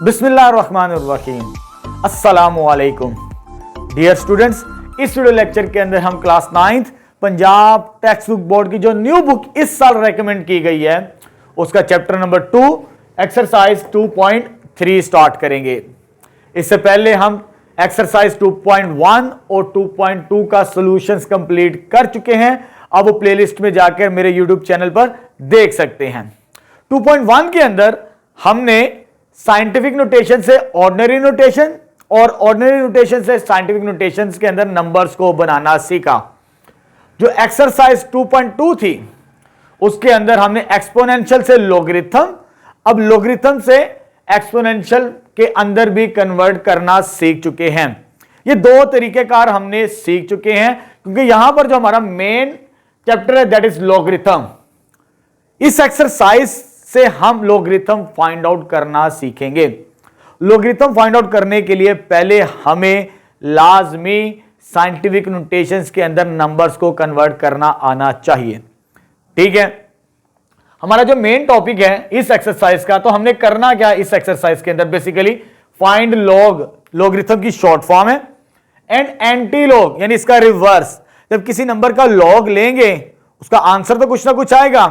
बिस्मिल्लाहिर्रहमानिर्रहीम। अस्सलामुअलैकुम dear students, इस वीडियो लेक्चर के अंदर हम class 9th Punjab text book board की जो न्यू बुक इस साल रेकमेंड की गई है उसका चैप्टर नंबर 2 एक्सरसाइज 2.3 स्टार्ट करेंगे। इससे पहले हम एक्सरसाइज 2.1 और 2.2 का सॉल्यूशंस कंप्लीट कर चुके हैं। अब वो प्लेलिस्ट में जाकर मेरे यूट्यूब चैनल पर देख सकते हैं। 2.1 के अंदर हमने साइंटिफिक नोटेशन से ऑर्डिनरी नोटेशन और ऑर्डिनरी नोटेशन से साइंटिफिक नोटेशंस के अंदर नंबर्स को बनाना सीखा। जो एक्सरसाइज 2.2 थी उसके अंदर हमने एक्सपोनेंशियल से लोगरिथम, अब लोगरिथम से एक्सपोनेंशियल के अंदर भी कन्वर्ट करना सीख चुके हैं। ये दो तरीकेकार हमने सीख चुके हैं क्योंकि यहां पर जो हमारा मेन चैप्टर है दैट इज लोगरिथम। इस एक्सरसाइज से हम लोगरिथम फाइंड आउट करना सीखेंगे। लोगरिथम फाइंड आउट करने के लिए पहले हमें लाजमी साइंटिफिक नोटेशंस के अंदर नंबर्स को कन्वर्ट करना आना चाहिए। ठीक है, हमारा जो मेन टॉपिक है इस एक्सरसाइज का, तो हमने करना क्या इस एक्सरसाइज के अंदर, बेसिकली फाइंड लॉग, लोगरिथम की शॉर्ट फॉर्म है, एंड एंटी लॉग यानी इसका रिवर्स। जब किसी नंबर का लॉग लेंगे उसका आंसर तो कुछ ना कुछ आएगा।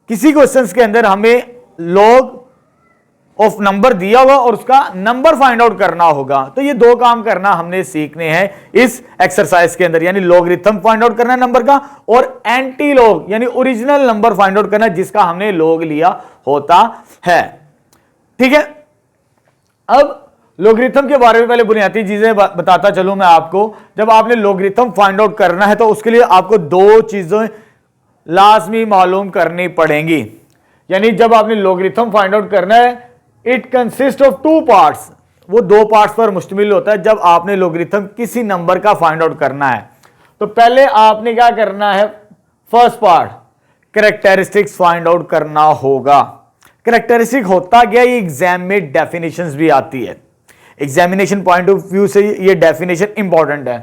किसी क्वेश्चंस के अंदर हमें लॉग ऑफ नंबर दिया होगा और उसका नंबर फाइंड आउट करना होगा। तो ये दो काम करना हमने सीखने हैं इस एक्सरसाइज के अंदर, यानी लॉगरिथम फाइंड आउट करना नंबर का और एंटी लॉग यानी ओरिजिनल नंबर फाइंड आउट करना जिसका हमने लॉग लिया होता है। ठीक है, अब लॉगरिथम के बारे में पहले बुनियादी चीजें बताता चलूं मैं आपको। जब आपने लॉगरिथम फाइंड आउट करना है तो उसके लिए आपको दो चीजें लाजमी मालूम करनी पड़ेंगी। यानी जब आपने लॉगरिथम फाइंड आउट करना है, it consist of two parts, वो दो पार्ट्स पर मुश्तमिल होता है। जब आपने लॉगरिथम किसी नंबर का फाइंड आउट करना है तो पहले आपने क्या करना है, first part characteristics find out करना होगा। कैरेक्टरिस्टिक होता क्या, ये एग्जाम में डेफिनेशंस भी आती है। एग्जामिनेशन पॉइंट ऑफ व्यू से ये डेफिनेशन इंपॉर्टेंट है।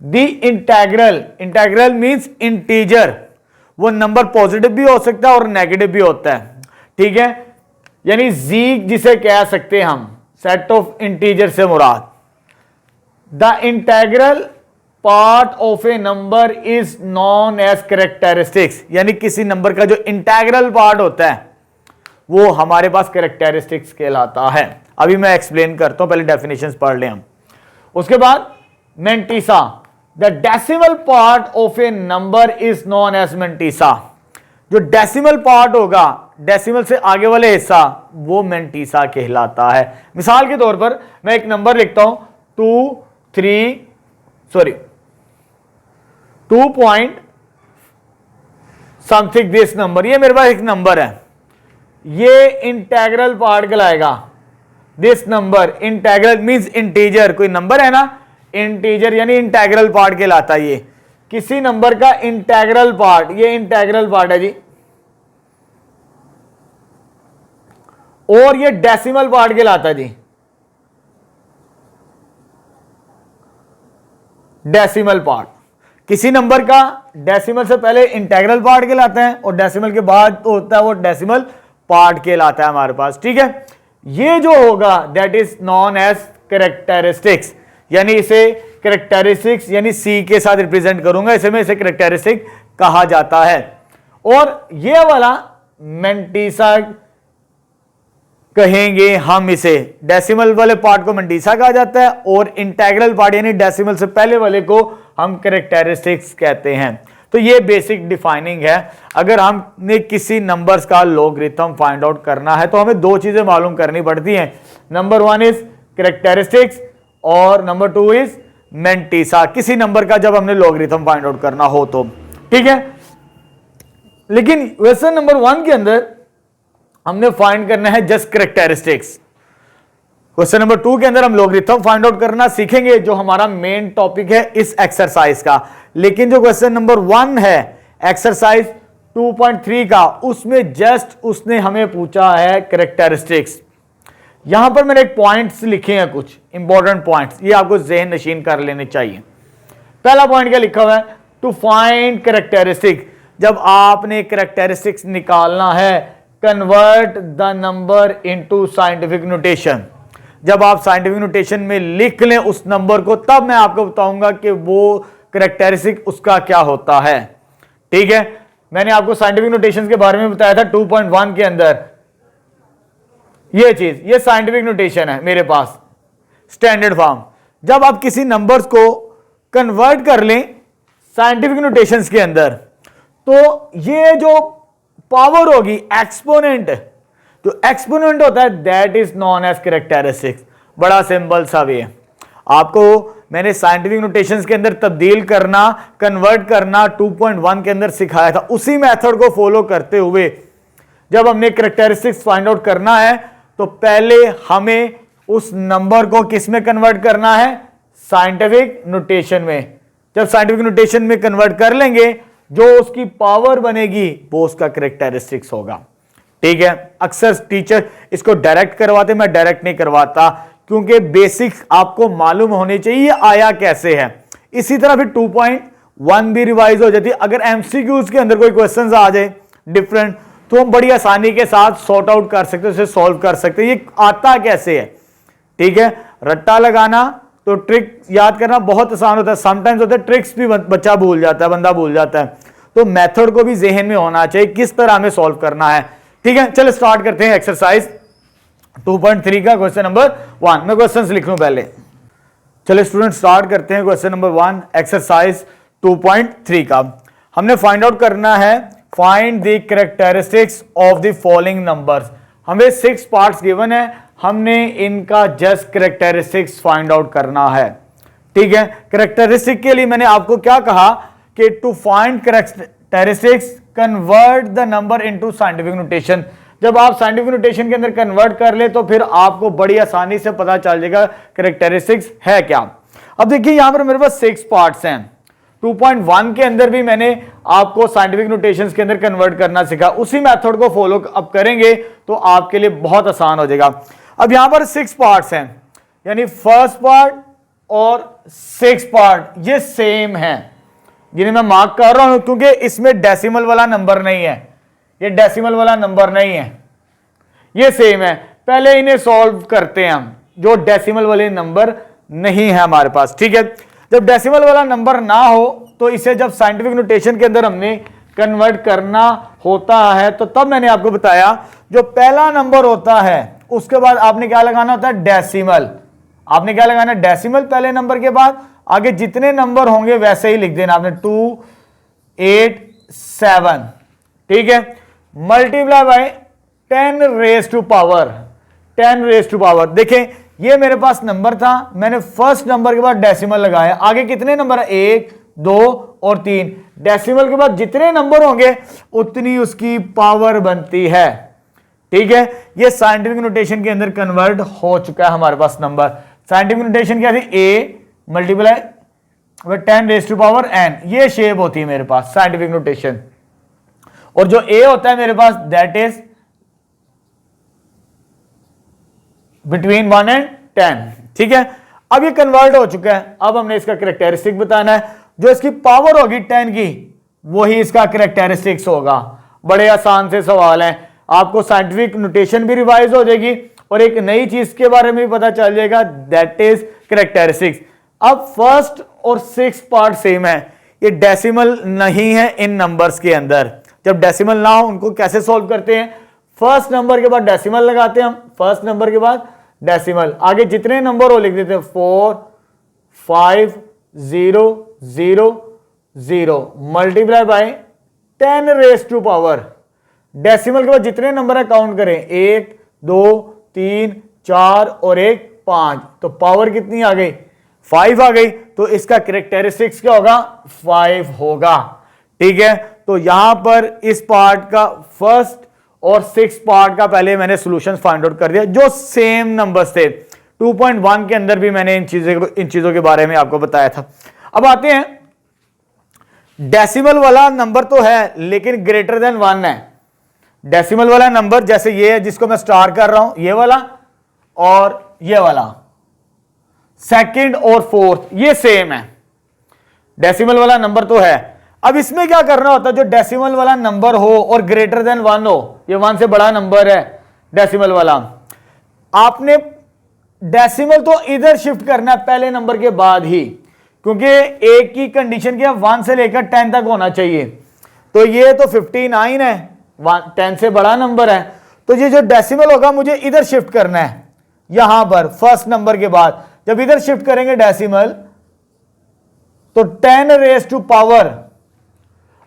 दी इंटेग्रल, इंटेग्रल मींस इंटीजर, वो नंबर पॉजिटिव भी हो सकता है और नेगेटिव भी होता है। ठीक है, यानी जी जिसे कह सकते हैं हम, सेट ऑफ इंटीजर से मुराद। The integral part of a number is known as characteristics, यानी किसी नंबर का जो इंटेग्रल पार्ट होता है वो हमारे पास कैरेक्टरिस्टिक्स कहलाता है। अभी मैं एक्सप्लेन करता हूं, पहले डेफिनेशंस पढ़ लें हम। उसके बाद mantissa, the decimal part of a number is known as mantissa. जो डेसिमल पार्ट होगा, डेसिमल से आगे वाले हिस्सा, वो मेंटिसा कहलाता है। मिसाल के तौर पर मैं एक नंबर लिखता हूं 2 पॉइंट समथिंग दिस नंबर, ये मेरे पास एक नंबर है, ये इंटेग्रल पार्ट कहलाएगा। This number, integral means integer, कोई नंबर है ना, इंटीजर यानी इंटेग्रल पार्ट कहलाता है। ये किसी नंबर का इंटेग्रल पार्ट, ये इंटेग्रल पार्ट है जी, और ये डेसिमल पार्ट कहलाता है जी, डेसिमल पार्ट। किसी नंबर का डेसिमल से पहले इंटेग्रल पार्ट कहलाता है और डेसिमल के बाद होता है वो डेसिमल पार्ट कहलाता है हमारे पास। ठीक है, ये जो होगा that is known as characteristics, यानी इसे कैरेक्टरिस्टिक्स यानी सी के साथ रिप्रेजेंट करूंगा, इसे मैं इसे कैरेक्टरिस्टिक कहा जाता है। और ये वाला मेंटिसा कहेंगे हम, इसे डेसिमल वाले पार्ट को मेंटिसा कहा जाता है और इंटेग्रल पार्ट यानी डेसिमल से पहले वाले को हम कैरेक्टरिस्टिक्स कहते हैं। तो ये बेसिक डिफाइनिंग है। अगर हमने किसी नंबर्स का लॉगरिथम फाइंड आउट करना है तो हमें दो चीजें मालूम करनी पड़ती हैं। नंबर 1 इज कैरेक्टरिस्टिक्स और नंबर 2 इज मेंटिसा, किसी नंबर का जब हमने लॉगरिथम फाइंड आउट करना हो तो। ठीक है, लेकिन क्वेश्चन नंबर 1 के अंदर हमने फाइंड करना है जस्ट कैरेक्टरिस्टिक्स। क्वेश्चन नंबर 2 के अंदर हम लॉगरिथम फाइंड आउट करना सीखेंगे जो हमारा मेन टॉपिक है इस एक्सरसाइज का। लेकिन जो क्वेश्चन नंबर 1 है एक्सरसाइज 2.3 का, उसमें जस्ट उसने हमें पूछा है कैरेक्टरिस्टिक्स। यहां पर मैंने एक पॉइंट्स लिखे हैं, कुछ इंपॉर्टेंट पॉइंट्स, ये आपको ज़हन नशीन कर लेने चाहिए। पहला पॉइंट क्या लिखा हुआ है, टू फाइंड कैरेक्टरिस्टिक। जब आपने कैरेक्टरिस्टिक्स निकालना है convert the number into scientific notation. जब आप साइंटिफिक नोटेशन में लिख लें उस नंबर को, तब मैं आपको बताऊंगा कि वो कैरेक्टरिस्टिक उसका क्या होता है। ठीक है, मैंने आपको साइंटिफिक नोटेशन के बारे में बताया था 2.1 के अंदर। ये चीज, ये साइंटिफिक नोटेशन है मेरे पास, स्टैंडर्ड फॉर्म। जब आप किसी नंबर्स को कन्वर्ट कर लें साइंटिफिक नोटेशंस के अंदर, तो ये जो पावर होगी एक्सपोनेंट, जो एक्सपोनेंट होता है that is known as characteristics. बड़ा सिंपल सा वे है। आपको मैंने साइंटिफिक नोटेशंस के अंदर तब्दील करना, कन्वर्ट करना 2.1 के अंदर सिखाया था। उसी मेथड को फॉलो करते हुए जब हमने कैरेक्टरिस्टिक्स फाइंड आउट करना है, तो पहले हमें उस नंबर को किस में कन्वर्ट करना है, साइंटिफिक नोटेशन में। जब साइंटिफिक नोटेशन में कन्वर्ट कर लेंगे, जो उसकी पावर बनेगी वो उसका कैरेक्टरिस्टिक्स होगा। ठीक है, अक्सर टीचर इसको डायरेक्ट करवाते, मैं डायरेक्ट नहीं करवाता, क्योंकि बेसिक्स आपको मालूम होनी चाहिए आया कैसे है। इसी तरह फिर 2.1 भी रिवाइज हो जाती है। अगर एमसीक्यूज के अंदर कोई क्वेश्चंस आ जाए डिफरेंट, तो हम बड़ी आसानी के साथ सॉर्ट आउट कर सकते हैं, उसे सॉल्व कर सकते हैं। ये आता कैसे है, ठीक है। रट्टा लगाना तो ट्रिक याद करना बहुत आसान होता है, समटाइम्स होता है ट्रिक्स भी बच्चा भूल जाता है, बंदा भूल जाता है। तो मेथड को भी जहन में होना चाहिए, किस तरह हमें सॉल्व करना है। ठीक है, चलो स्टार्ट करते हैं एक्सरसाइज 2.3 का क्वेश्चन नंबर 1। मैं क्वेश्चंस लिख लूं पहले। चलो स्टूडेंट स्टार्ट करते हैं क्वेश्चन नंबर 1 एक्सरसाइज 2.3 का। हमने फाइंड आउट करना है, find the characteristics of the following numbers. हमें 6 पार्ट्स गिवन है, हमने इनका जस्ट कैरेक्टरिस्टिक्स फाइंड आउट करना है। ठीक है, कैरेक्टरिस्टिक के लिए मैंने आपको क्या कहा कि to find characteristics convert the number into scientific notation. जब आप साइंटिफिक नोटेशन के अंदर कन्वर्ट कर ले, तो फिर आपको बड़ी आसानी से पता चल जाएगा कैरेक्टरिस्टिक्स है क्या। अब देखिए यहां पर मेरे पास 6 पार्ट्स हैं। 2.1 के अंदर भी मैंने आपको साइंटिफिक नोटेशंस के अंदर कन्वर्ट करना सिखा, उसी मेथड को फॉलो अप करेंगे तो आपके लिए बहुत आसान हो जाएगा। अब यहां पर 6 पार्ट्स हैं, यानी फर्स्ट पार्ट और 6 पार्ट ये सेम है, जिन्हें मैं मार्क कर रहा हूं क्योंकि इसमें डेसिमल वाला नंबर नहीं है, ये डेसिमल वाला नंबर नहीं है, ये सेम है। पहले इन्हें सॉल्व करते हैं हम, जो डेसिमल वाले नंबर नहीं है हमारे पास। ठीक है, जब डेसिमल वाला नंबर ना हो तो इसे जब साइंटिफिक नोटेशन के अंदर हमने कन्वर्ट करना होता है, तो तब मैंने आपको बताया जो पहला नंबर होता है उसके बाद आपने क्या लगाना होता है, डेसिमल। आपने क्या लगाना है, डेसिमल पहले नंबर के बाद, आगे जितने नंबर होंगे वैसे ही लिख देना आपने 2, 8, 7। ठीक है, multiply by 10 raise to power, 10 raise to power. देखें ये मेरे पास नंबर था, मैंने फर्स्ट नंबर के बाद डेसिमल लगाया, आगे कितने नंबर है, 1, 2 और 3। डेसिमल के बाद जितने नंबर होंगे उतनी उसकी पावर बनती है। ठीक है, ये साइंटिफिक नोटेशन के अंदर कन्वर्ट हो चुका है हमारे पास नंबर। साइंटिफिक नोटेशन क्या थी, a multiply 10 raise to power n, ये शेप होती है मेरे पास साइंटिफिक नोटेशन। और जो a होता है मेरे पास दैट इज बिटवीन 1 and 10। ठीक है, अब ये कन्वर्ट हो चुका है, अब हमने इसका कैरेक्टरिस्टिक बताना है। जो इसकी पावर होगी 10 की, वही इसका कैरेक्टरिस्टिक्स होगा। बड़े आसान से सवाल है, आपको साइंटिफिक नोटेशन भी रिवाइज हो जाएगी और एक नई चीज के बारे में भी पता चल जाएगा, दैट इज कैरेक्टरिस्टिक्स। अब फर्स्ट और 6 पार्ट सेम है, ये डेसिमल नहीं है इन नंबर्स के अंदर। जब डेसिमल ना हो उनको कैसे सॉल्व करते हैं, फर्स्ट नंबर के बाद डेसिमल लगाते हैं हम, फर्स्ट नंबर के बाद डेसिमल, आगे जितने नंबर हो लिख देते हैं 4, 5, 0, 0, 0 multiply by 10 raise to power. Decimal के बाद जितने नंबर है काउंट करें, 1, 2, 3, 4 और 1, 5। तो पावर कितनी आ गई, 5 आ गई। तो इसका कैरेक्टरिस्टिक्स क्या होगा, 5 होगा। ठीक है, तो यहां पर इस पार्ट का फर्स्ट और 6 पार्ट का पहले मैंने सॉल्यूशन फाइंड आउट कर दिया, जो सेम नंबर्स थे। 2.1 के अंदर भी मैंने इन चीजों के बारे में आपको बताया था। अब आते हैं, डेसिमल वाला नंबर तो है लेकिन ग्रेटर देन 1 है। डेसिमल वाला नंबर जैसे ये है जिसको मैं स्टार कर रहा हूं, ये वाला और ये वाला, सेकंड और फोर्थ ये सेम है। डेसिमल वाला नंबर तो है, अब इसमें क्या करना होता है, जो डेसिमल वाला नंबर हो और ग्रेटर देन 1 हो, ये 1 से बड़ा नंबर है डेसिमल वाला, आपने डेसिमल तो इधर शिफ्ट करना है पहले नंबर के बाद ही, क्योंकि एक की कंडीशन क्या 1 से लेकर 10 तक होना चाहिए। तो ये तो 59 है, 10 से बड़ा नंबर है, तो ये जो डेसिमल होगा मुझे इधर शिफ्ट करना है, यहां पर फर्स्ट नंबर के बाद। जब इधर शिफ्ट करेंगे डेसिमल तो 10 रेज़ टू पावर,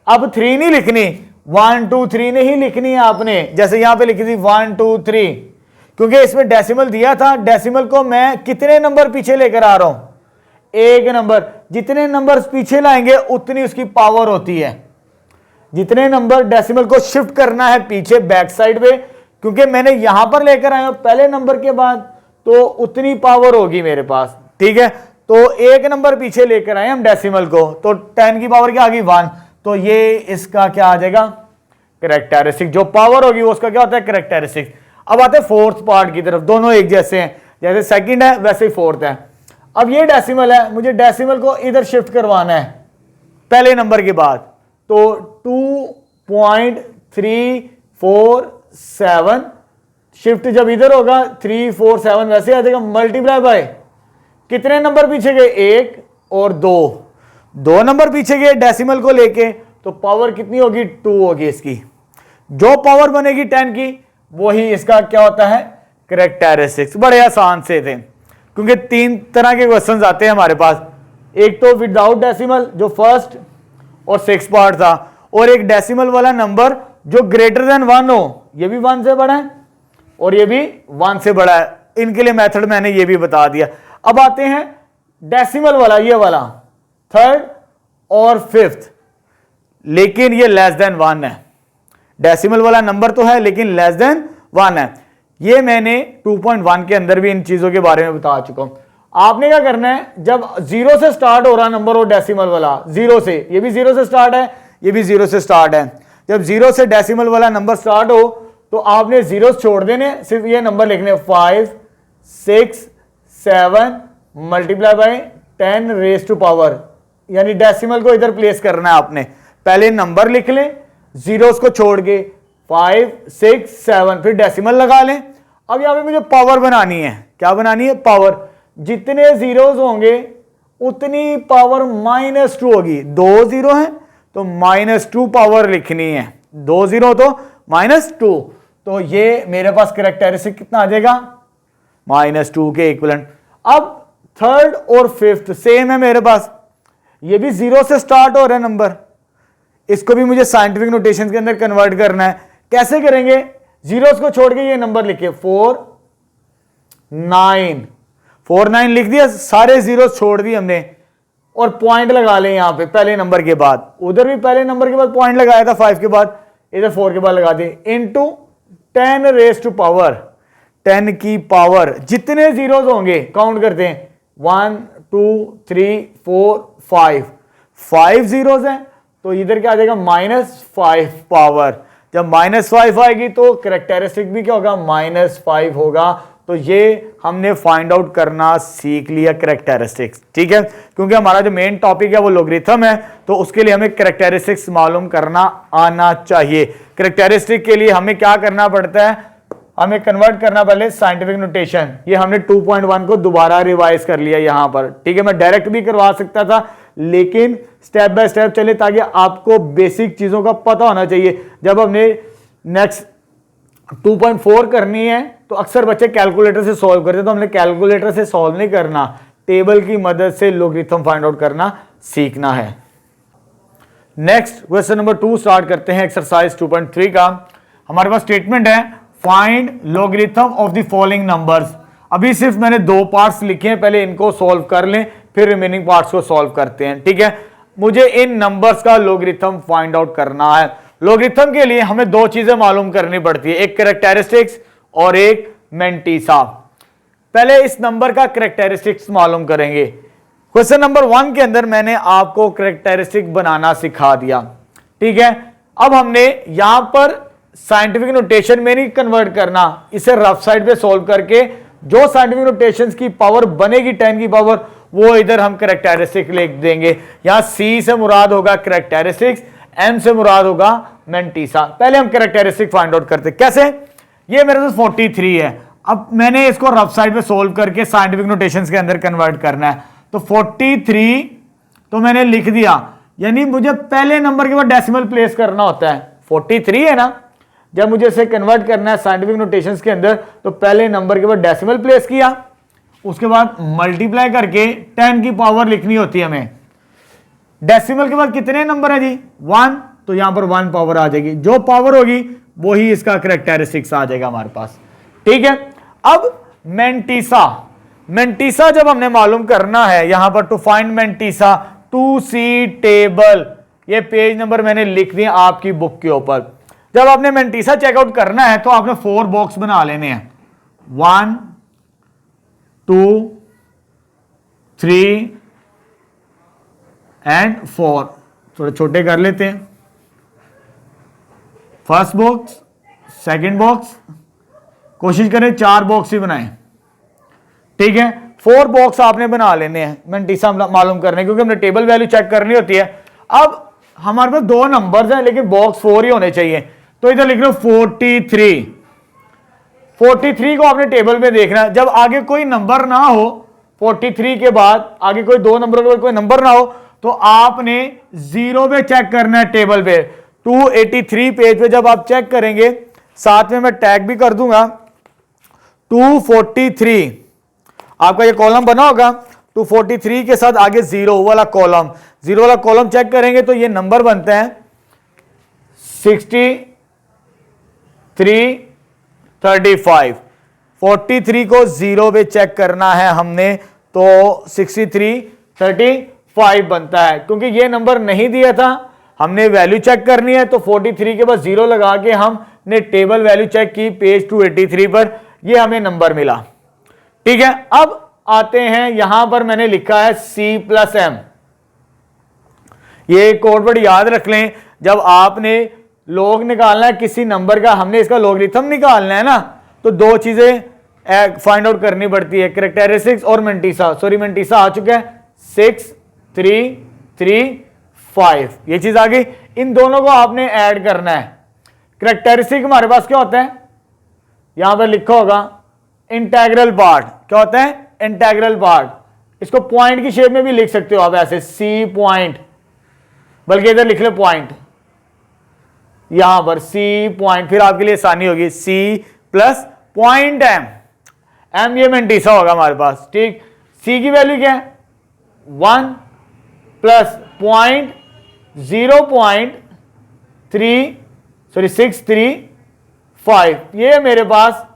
अब 3 नहीं लिखनी, 1 2 3 नहीं लिखनी है आपने, जैसे यहां पे लिखी थी 1 2 3, क्योंकि इसमें डेसिमल दिया था। डेसिमल को मैं कितने नंबर पीछे लेकर आ रहा हूं, एक नंबर। जितने नंबर पीछे लाएंगे उतनी उसकी पावर होती है। जितने नंबर डेसिमल को शिफ्ट करना है पीछे बैक साइड पे, क्योंकि मैंने यहां पर लेकर आया हूं पहले नंबर के बाद, तो उतनी पावर होगी मेरे पास। ठीक है, तो एक नंबर पीछे लेकर आए हम डेसिमल को, तो 10 की पावर क्या आ गई 1, तो ये इसका क्या आ जाएगा कैरेक्टरिस्टिक। जो पावर होगी वो उसका क्या होता है कैरेक्टरिस्टिक। अब आते हैं फोर्थ पार्ट की तरफ, दोनों एक जैसे हैं, जैसे सेकंड है वैसे ही फोर्थ है। अब ये डेसिमल है, मुझे डेसिमल को इधर शिफ्ट करवाना है पहले नंबर के बाद, तो 2.347 शिफ्ट जब इधर होगा 347 वैसे आ जाएगा, मल्टीप्लाई बाय कितने नंबर पीछे गए, 1 और 2 नंबर पीछे गए डेसिमल को लेके, तो पावर कितनी होगी 2 होगी इसकी। जो पावर बनेगी 10 की वही इसका क्या होता है कैरेक्टरिस्टिक्स। बड़े आसान से थे, क्योंकि 3 तरह के क्वेश्चंस आते हैं हमारे पास, एक तो विदाउट डेसिमल जो फर्स्ट और 6 पार्ट था, और एक डेसिमल वाला नंबर जो ग्रेटर देन 1 हो, ये भी 1 से बड़ा है और ये भी 1 से बड़ा है। इनके लिए मेथड मैंने ये भी बता दिया। अब आते हैं डेसिमल वाला, ये वाला थर्ड और फिफ्थ, लेकिन ये लेस देन 1 है। डेसिमल वाला नंबर तो है लेकिन लेस देन 1 है। ये मैंने 2.1 के अंदर भी इन चीजों के बारे में बता चुका हूं। आपने क्या करना है, जब 0 से स्टार्ट हो रहा नंबर हो डेसिमल वाला, 0 से, ये भी 0 से स्टार्ट है, ये भी 0 से स्टार्ट है, जब 0 से डेसिमल वाला नंबर स्टार्ट हो तो आपने 0 छोड़ देने, सिर्फ ये नंबर लिखने 5 6 7 multiply by 10 raise to power, यानी डेसिमल को इधर प्लेस करना है आपने। पहले नंबर लिख लें, जीरोस को छोड़ के 5 6 7, फिर डेसिमल लगा लें। अब यहां पे मुझे पावर बनानी है, क्या बनानी है पावर। जितने जीरोस होंगे उतनी पावर -2 होगी। 2 0 है तो -2 पावर लिखनी है, 2 0 तो -2, तो ये मेरे पास कैरेक्टरिस्टिक कितना आ जाएगा -2 के इक्विवेलेंट। अब थर्ड और फिफ्थ सेम है मेरे पास, ये भी 0 से स्टार्ट हो रहा है नंबर, इसको भी मुझे साइंटिफिक नोटेशन के अंदर कन्वर्ट करना है। कैसे करेंगे, जीरोस को छोड़ के ये नंबर लिखिए 4 9 लिख दिया, सारे जीरोस छोड़ दिए हमने और पॉइंट लगा लें यहां पे पहले नंबर के बाद। उधर भी पहले नंबर के बाद पॉइंट लगाया था 5 के बाद, इधर 4 के बाद लगा दिए, इनटू 10 रेज़ टू पावर, 10 की पावर। जितने जीरोस होंगे काउंट करते हैं 1 2 3 4 5 जीरोस हैं, तो इधर क्या आ जाएगा -5 पावर। जब -5 आएगी तो कैरेक्टरिस्टिक भी क्या होगा -5 होगा। तो ये हमने फाइंड आउट करना सीख लिया कैरेक्टरिस्टिक्स, ठीक है, क्योंकि हमारा जो मेन टॉपिक है वो लॉगरिथम है, तो उसके लिए हमें कैरेक्टरिस्टिक्स मालूम करना आना चाहिए। कैरेक्टरिस्टिक के लिए हमें क्या करना पड़ता है, हमें कन्वर्ट करना पहले साइंटिफिक नोटेशन। ये हमने 2.1 को दोबारा रिवाइज कर लिया यहां पर, ठीक है। मैं डायरेक्ट भी करवा सकता था, लेकिन स्टेप बाय स्टेप चले ताकि आपको बेसिक चीजों का पता होना चाहिए। जब हमने नेक्स्ट 2.4 करनी है तो अक्सर बच्चे कैलकुलेटर से सॉल्व करते हैं, तो हमने कैलकुलेटर से सॉल्व नहीं करना, टेबल की मदद से लॉगरिथम फाइंड आउट करना सीखना है। नेक्स्ट क्वेश्चन नंबर 2 स्टार्ट करते हैं एक्सरसाइज 2.3 का। हमारे पास स्टेटमेंट है find logarithm of the following numbers. अभी सिर्फ मैंने 2 पार्ट्स लिखे हैं, पहले इनको सॉल्व कर लें फिर रिमेनिंग पार्ट्स को सॉल्व करते हैं, ठीक है। मुझे इन नंबर्स का लॉगरिथम फाइंड आउट करना है। लॉगरिथम के लिए हमें 2 चीजें मालूम करनी पड़ती है, एक कैरेक्टरिस्टिक्स और एक मैंटीसा। पहले इस नंबर का कैरेक्टरिस्टिक्स मालूम करेंगे। क्वेश्चन नंबर 1 के अंदर मैंने आपको कैरेक्टरिस्टिक बनाना सिखा दिया, ठीक है। अब हमने यहां पर साइंटिफिक नोटेशन में नहीं कन्वर्ट करना, इसे रफ साइड पे सॉल्व करके जो साइंटिफिक नोटेशंस की पावर बनेगी 10 की पावर वो इधर हम कैरेक्टरिस्टिक लिख देंगे। यहां सी से मुराद होगा कैरेक्टरिस्टिक्स, एम से मुराद होगा मेंटिसा। पहले हम कैरेक्टरिस्टिक फाइंड आउट करते, कैसे? ये मेरे पास 43 है, अब मैंने इसको रफ साइड पे सोल्व करके साइंटिफिक नोटेशंस के अंदर कन्वर्ट करना है। तो 43 तो मैंने लिख दिया, यानी मुझे पहले नंबर के बाद डेसिमल प्लेस करना होता है। 43 है ना, जब मुझे इसे कन्वर्ट करना है साइंटिफिक नोटेशंस के अंदर, तो पहले नंबर के बाद डेसिमल प्लेस किया, उसके बाद मल्टीप्लाई करके 10 की पावर लिखनी होती है हमें। डेसिमल के बाद कितने नंबर है जी? 1, तो यहां पर 1 पावर आ जाएगी, जो पावर होगी वही इसका कैरेक्टरिस्टिक्स आ जाएगा हमारे पास। ठीक है, अब मेंटिसा, मेंटिसा जब हमने मालूम करना है, यहां पर to find mantissa 2C table, ये पेज नंबर मैंने लिख दिया आपकी बुक के ऊपर। जब आपने मेंटिसा चेकआउट करना है तो आपने 4 बॉक्स बना लेने हैं, 1 2 3 एंड 4। थोड़े छोटे कर लेते हैं। फर्स्ट बॉक्स, सेकंड बॉक्स, कोशिश करें 4 बॉक्स ही बनाएं। ठीक है, 4 बॉक्स आपने बना लेने हैं मेंटिसा मालूम करने, क्योंकि हमने टेबल वैल्यू चेक करनी होती है। अब हमारे पास 2 नंबर्स हैं लेकिन बॉक्स 4 ही होने चाहिए, तो इधर लिख लो 43। 43 को आपने टेबल में देखना है, जब आगे कोई नंबर ना हो, 43 के बाद आगे कोई 2 नंबरों के बाद कोई नंबर ना हो, तो आपने 0 पे चेक करना है टेबल पे। 283 पेज पे जब आप चेक करेंगे, साथ में मैं टैग भी कर दूंगा 243, आपका ये कॉलम बना होगा, 243 के साथ आगे 0 वाला कॉलम, 0 वाला कॉलम चेक करेंगे तो ये नंबर बनते हैं 6335। 43 को 0 पे चेक करना है हमने, तो 6335 बनता है। क्योंकि ये नंबर नहीं दिया था, हमने वैल्यू चेक करनी है, तो 43 के बाद 0 लगा के हमने टेबल वैल्यू चेक की पेज 283 पर, ये हमें नंबर मिला। ठीक है, अब आते हैं, यहां पर मैंने लिखा है C+M। ये कोड वर्ड याद रख लें, जब आपने लॉग निकालना है किसी नंबर का, हमने इसका लॉगरिथम निकालना है ना, तो 2 चीजें फाइंड आउट करनी पड़ती है, कैरेक्टरिस्टिक्स और मेंटिसा। सॉरी, मेंटिसा आ चुका है 6335, ये चीज आ गई। इन दोनों को आपने ऐड करना है। कैरेक्टरिस्टिक हमारे पास क्या होता है, यहां पर लिखा होगा इंटेग्रल पार्ट। क्या होता है? Integral part. इसको पॉइंट की शेप में भी लिख सकते हो आप, ऐसे C पॉइंट, बल्कि इधर लिख ले पॉइंट, यहां पर C पॉइंट, फिर आपके लिए आसानी होगी, C प्लस पॉइंट M ये मेंटिसा होगा हमारे पास। ठीक, C की वैल्यू क्या है? 1 प्लस पॉइंट 635, ये मेरे पास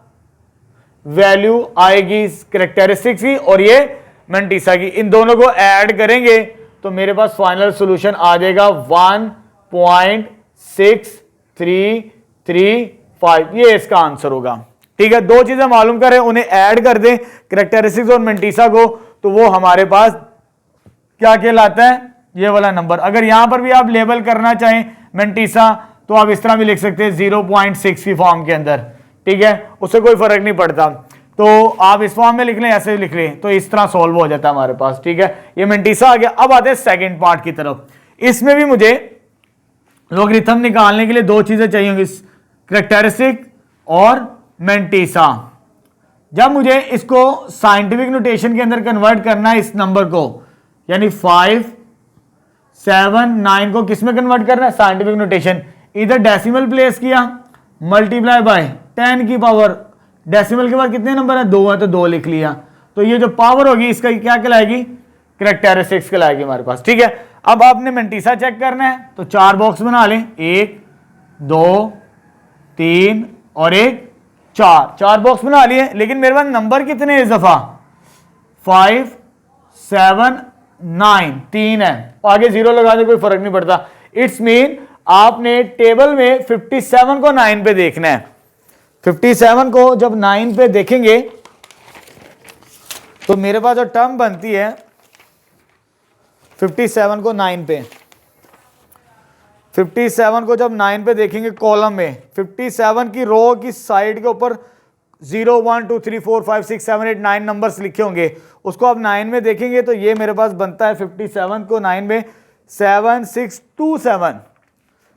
वैल्यू आएगी कैरेक्टरिस्टिक्स की और ये मेंटिसा की। इन दोनों को ऐड करेंगे तो मेरे पास फाइनल सॉल्यूशन आ जाएगा 1.6335, ये इसका आंसर होगा। ठीक है, 2 चीजें मालूम करें, उन्हें ऐड कर दें कैरेक्टरिस्टिक्स और मेंटिसा को, तो वो हमारे पास क्या कहलाता है? ये वाला नंबर। अगर यहां पर भी आप लेबल करना चाहें मेंटिसा, तो आप इस तरह भी लिख सकते हैं 0.6 की फॉर्म के अंदर। ठीक है, उससे कोई फर्क नहीं पड़ता, तो आप इस फॉर्म में लिख लें, ऐसे लिख लें, तो इस तरह सॉल्व हो जाता है हमारे पास। ठीक है, ये मेंटिसा आ गया। अब आते हैं सेकंड पार्ट की तरफ। इसमें भी मुझे लॉगरिथम निकालने के लिए 2 चीजें चाहिए होंगी, कैरेक्टरिस्टिक और मेंटिसा। जब मुझे इसको साइंटिफिक नोटेशन के अंदर कन्वर्ट करना है, इस नंबर को, यानी 5 7 9 को किस में कन्वर्ट करना है? Scientific notation. इधर डेसिमल प्लेस किया, मल्टीप्लाई बाय 10 की पावर, डेसिमल के बाद कितने नंबर है? 2 है, तो 2 लिख लिया। तो ये जो पावर होगी इसका क्या कहलाएगी? कैरेक्टरिस्टिक्स कहलाएगी हमारे पास। ठीक है, अब आपने मेंटिसा चेक करना है, तो 4 बॉक्स बना लें, 1 2 3 और 1 4 बॉक्स बना लिए। लेकिन मेरे पास नंबर कितने इस दफा? 5 7 9, 3 है, आगे 0 लगा दे, कोई फर्क नहीं पड़ता। इट्स मीन आपने टेबल में 57 को 9 पे देखना है। 57 को जब 9 पे देखेंगे तो मेरे पास जो टर्म बनती है 57 को 9 पे, 57 को जब 9 पे देखेंगे कॉलम में, 57 की रो की साइड के ऊपर 0 1 2 3 4 5 6 7 8 9 नंबर्स लिखे होंगे, उसको आप 9 में देखेंगे तो ये मेरे पास बनता है 57 को 9 में 7627।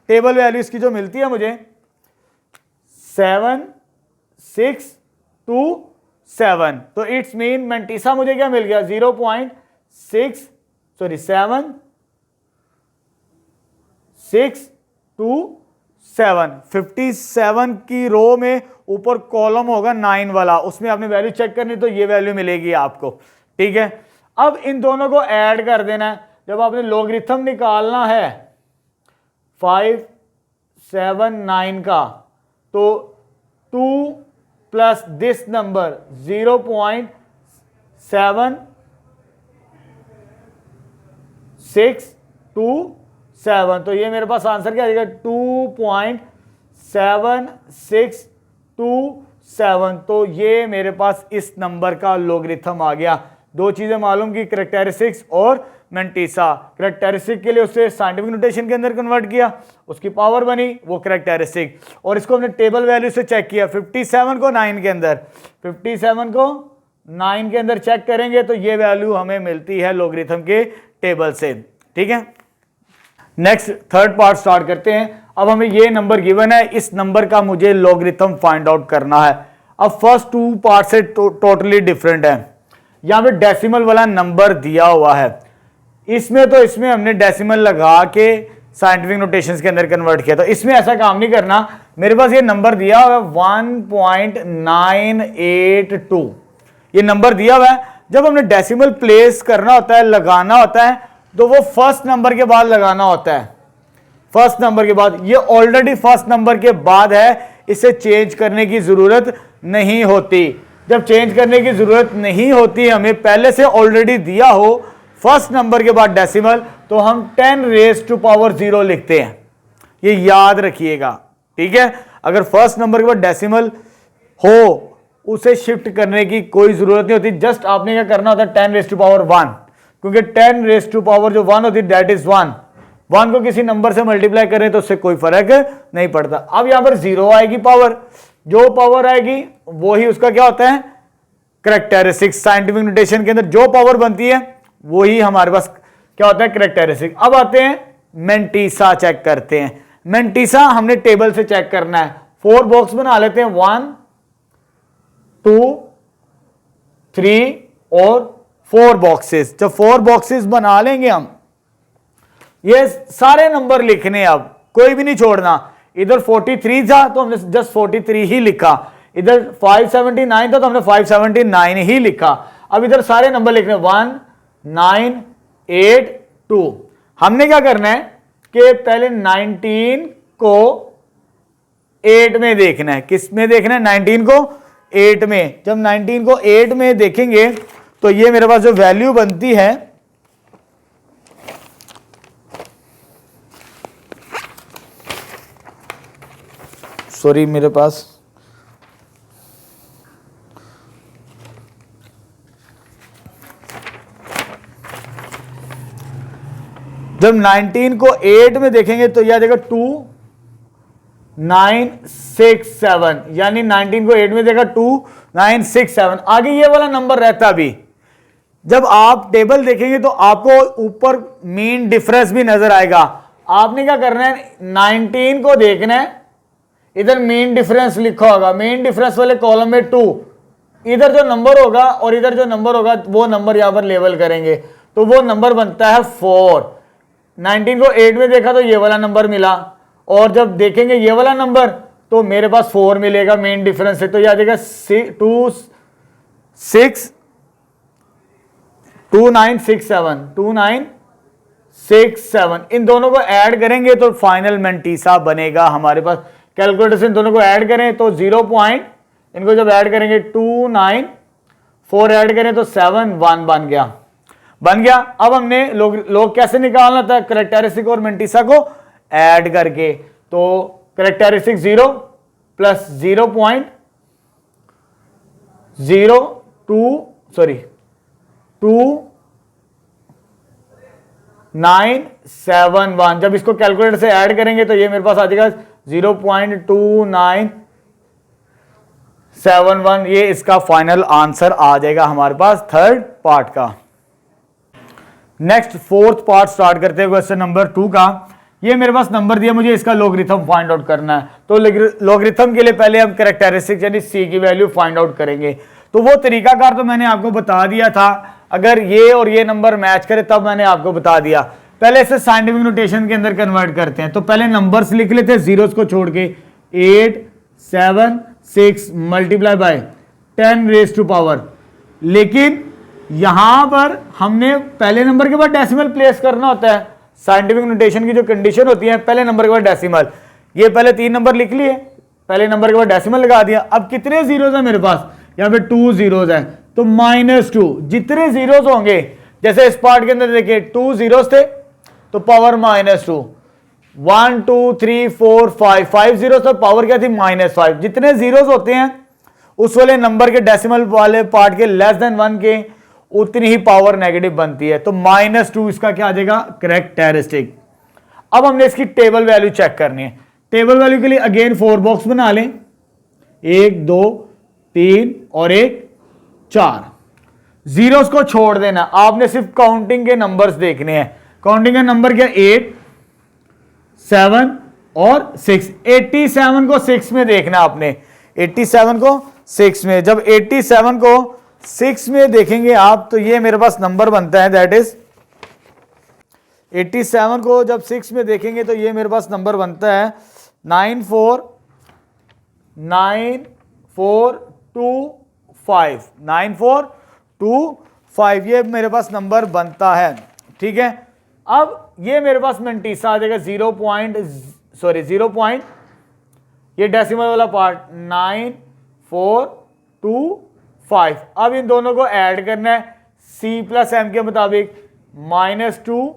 टेबल वैल्यू इसकी जो मिलती है मुझे 7627, तो इट्स मीन मेंटिसा मुझे क्या मिल गया 7627। 57 की रो में ऊपर कॉलम होगा 9 वाला, उसमें आपने वैल्यू चेक करनी तो ये वैल्यू मिलेगी आपको। ठीक है, अब इन दोनों को ऐड कर देना है। जब आपने लॉगरिथम निकालना है 579 का, तो 2 प्लस दिस नंबर 0.7627, तो ये मेरे पास आंसर क्या आ जाएगा 2.7627। तो ये मेरे पास इस नंबर का लॉगरिथम आ गया। दो चीजें मालूम की, कैरेक्टरिस्टिक्स और मेंटिसा। कैरेक्टरिस्टिक के लिए उसे साइंटिफिक नोटेशन के अंदर कन्वर्ट किया, उसकी पावर बनी वो कैरेक्टरिस्टिक, और इसको हमने टेबल वैल्यू से चेक किया 57 को 9 के अंदर, 57 को 9 के अंदर चेक करेंगे तो ये वैल्यू हमें मिलती है लॉगरिथम के टेबल से। ठीक है, नेक्स्ट थर्ड पार्ट स्टार्ट करते हैं। अब हमें ये नंबर गिवन है, इस नंबर का मुझे लॉगरिथम फाइंड आउट करना है। अब फर्स्ट टू पार्ट से टोटली डिफरेंट है। यहां पे डेसिमल वाला नंबर दिया हुआ है, इसमें तो इसमें हमने डेसिमल लगा के साइंटिफिक नोटेशंस के अंदर कन्वर्ट किया, तो इसमें ऐसा काम नहीं करना। मेरे पास ये नंबर दिया हुआ है 1.982, ये नंबर दिया हुआ है। जब हमने डेसिमल प्लेस करना होता है, लगाना होता है, तो वो फर्स्ट नंबर के बाद लगाना होता है। फर्स्ट नंबर के बाद, ये ऑलरेडी फर्स्ट नंबर के बाद है, इसे चेंज करने की जरूरत नहीं होती। जब चेंज करने की जरूरत नहीं होती, हमें पहले से ऑलरेडी दिया हो फर्स्ट नंबर के बाद डेसिमल, तो हम 10⁻0 लिखते हैं। ये याद रखिएगा, ठीक है। अगर फर्स्ट नंबर के बाद डेसिमल हो, उसे शिफ्ट करने की कोई जरूरत नहीं होती। जस्ट आपने क्या करना होता है 10⁻1, क्योंकि 10⁻1 जो 1 होती है दैट इज 1। 1 को किसी नंबर से मल्टीप्लाई करें तो उससे कोई फर्क नहीं पड़ता। अब यहां पर 0 आएगी पावर, जो पावर आएगी वो ही उसका क्या होता है कैरेक्टरिस्टिक। साइंटिफिक नोटेशन के अंदर जो पावर बनती है वो ही हमारे पास क्या होता है कैरेक्टरिस्टिक। अब आते हैं मेंटिसा चेक करते हैं। मेंटिसा हमने टेबल से चेक करना है। 4 बॉक्स बना लेते हैं, 1 2 3 और 4 बॉक्सेस। जब 4 बॉक्सेस बना लेंगे हम, ये सारे नंबर लिखने, अब कोई भी नहीं छोड़ना। इधर 43 था तो हमने जस्ट 43 ही लिखा, इधर 579 था तो हमने 579 ही लिखा। अब इधर सारे नंबर लिखने 1982। हमने क्या करना है कि पहले 19 को 8 में देखना है। किस में देखना है? 19 को 8 में। जब 19 को 8 में देखेंगे तो ये मेरे पास जो वैल्यू बनती है, सॉरी मेरे पास जब 19 को 8 में देखेंगे तो यह आ जाएगा 2967, यानी 19 को 8 में देखा 2967। आगे ये वाला नंबर रहता भी। जब आप टेबल देखेंगे तो आपको ऊपर मीन डिफरेंस भी नजर आएगा। आपने क्या करना है 19 को देखना है, इधर मीन डिफरेंस लिखा होगा, मीन डिफरेंस वाले कॉलम में 2, इधर जो नंबर होगा और इधर जो नंबर होगा वो नंबर यहां पर लेवल करेंगे तो वो नंबर बनता है 4। 19 को 8 में देखा तो ये वाला नंबर मिला, और जब देखेंगे ये वाला नंबर तो मेरे पास 4 मिलेगा मेन डिफरेंस से, तो ये आ जाएगा 2967। इन दोनों को ऐड करेंगे तो फाइनल मेंटिसा बनेगा हमारे पास। कैलकुलेटर से इन दोनों को ऐड करें तो 0 पॉइंट, इनको जब ऐड करेंगे 294 ऐड करें तो 71 बन गया। अब हमने लोग कैसे निकालना था कैरेक्टरिस्टिक और मेंटिसा को ऐड करके। तो कैरेक्टरिस्टिक 0 प्लस 2971, जब इसको कैलकुलेटर से ऐड करेंगे तो ये मेरे पास आ जाएगा 0.2971 71, ये इसका फाइनल आंसर आ जाएगा हमारे पास थर्ड पार्ट का। नेक्स्ट फोर्थ पार्ट स्टार्ट करते हैं क्वेश्चन नंबर 2 का। ये मेरे पास नंबर दिया, मुझे इसका लॉगरिथम फाइंड आउट करना है। तो लॉगरिथम के लिए पहले हम कैरेक्टरिस्टिक यानी सी की वैल्यू फाइंड आउट करेंगे। तो वो तरीकाकार तो मैंने आपको बता दिया था, अगर ये और ये नंबर मैच करे तब मैंने आपको बता दिया। पहले इसे साइंटिफिक नोटेशन के अंदर कन्वर्ट करते हैं। तो पहले नंबर्स लिख लेते हैं जीरोस को छोड़ के, 8 7 6 multiply by 10 raise to power. लेकिन यहां पर हमने पहले नंबर के बाद डेसिमल प्लेस करना होता है। साइंटिफिक नोटेशन की जो कंडीशन होती है, पहले नंबर के बाद डेसिमल। ये पहले 3 नंबर लिख लिए, पहले नंबर के बाद डेसिमल लगा दिया। अब कितने जीरोस है मेरे पास, यहां पे 2 जीरोस है, तो -2। जितने जीरोस होंगे, जैसे इस पार्ट के अंदर देखिए 2 जीरोस थे तो पावर -2, 1 2 3 4 5 जीरोस, तो पावर क्या थी -5। जितने जीरोस होते हैं उस वाले नंबर के डेसिमल वाले पार्ट के लेस देन 1 के उतनी ही पावर नेगेटिव बनती है। तो -2 इसका क्या आ जाएगा, कैरेक्टरिस्टिक। अब हमने इसकी टेबल वैल्यू चेक करनी है। टेबल वैल्यू के लिए अगेन 4 बॉक्स बना लें, 1 2 3 और 1 4। जीरोस को छोड़ देना, आपने सिर्फ काउंटिंग के नंबर्स देखने हैं। काउंटिंग का नंबर क्या, 8 7 और 6। 87 को 6 में देखना आपने, 87 को 6 में। जब 87 को 6 में देखेंगे आप, तो ये मेरे पास नंबर बनता है, दैट इज 87 को जब 6 में देखेंगे तो ये मेरे पास नंबर बनता है 9425। 9425 ये मेरे पास नंबर बनता है, ठीक है। अब ये मेरे पास मेंटीसा आ जाएगा 0. ये डेसिमल वाला पार्ट 9425। अब इन दोनों को ऐड करना है C प्लस M के मुताबिक, -2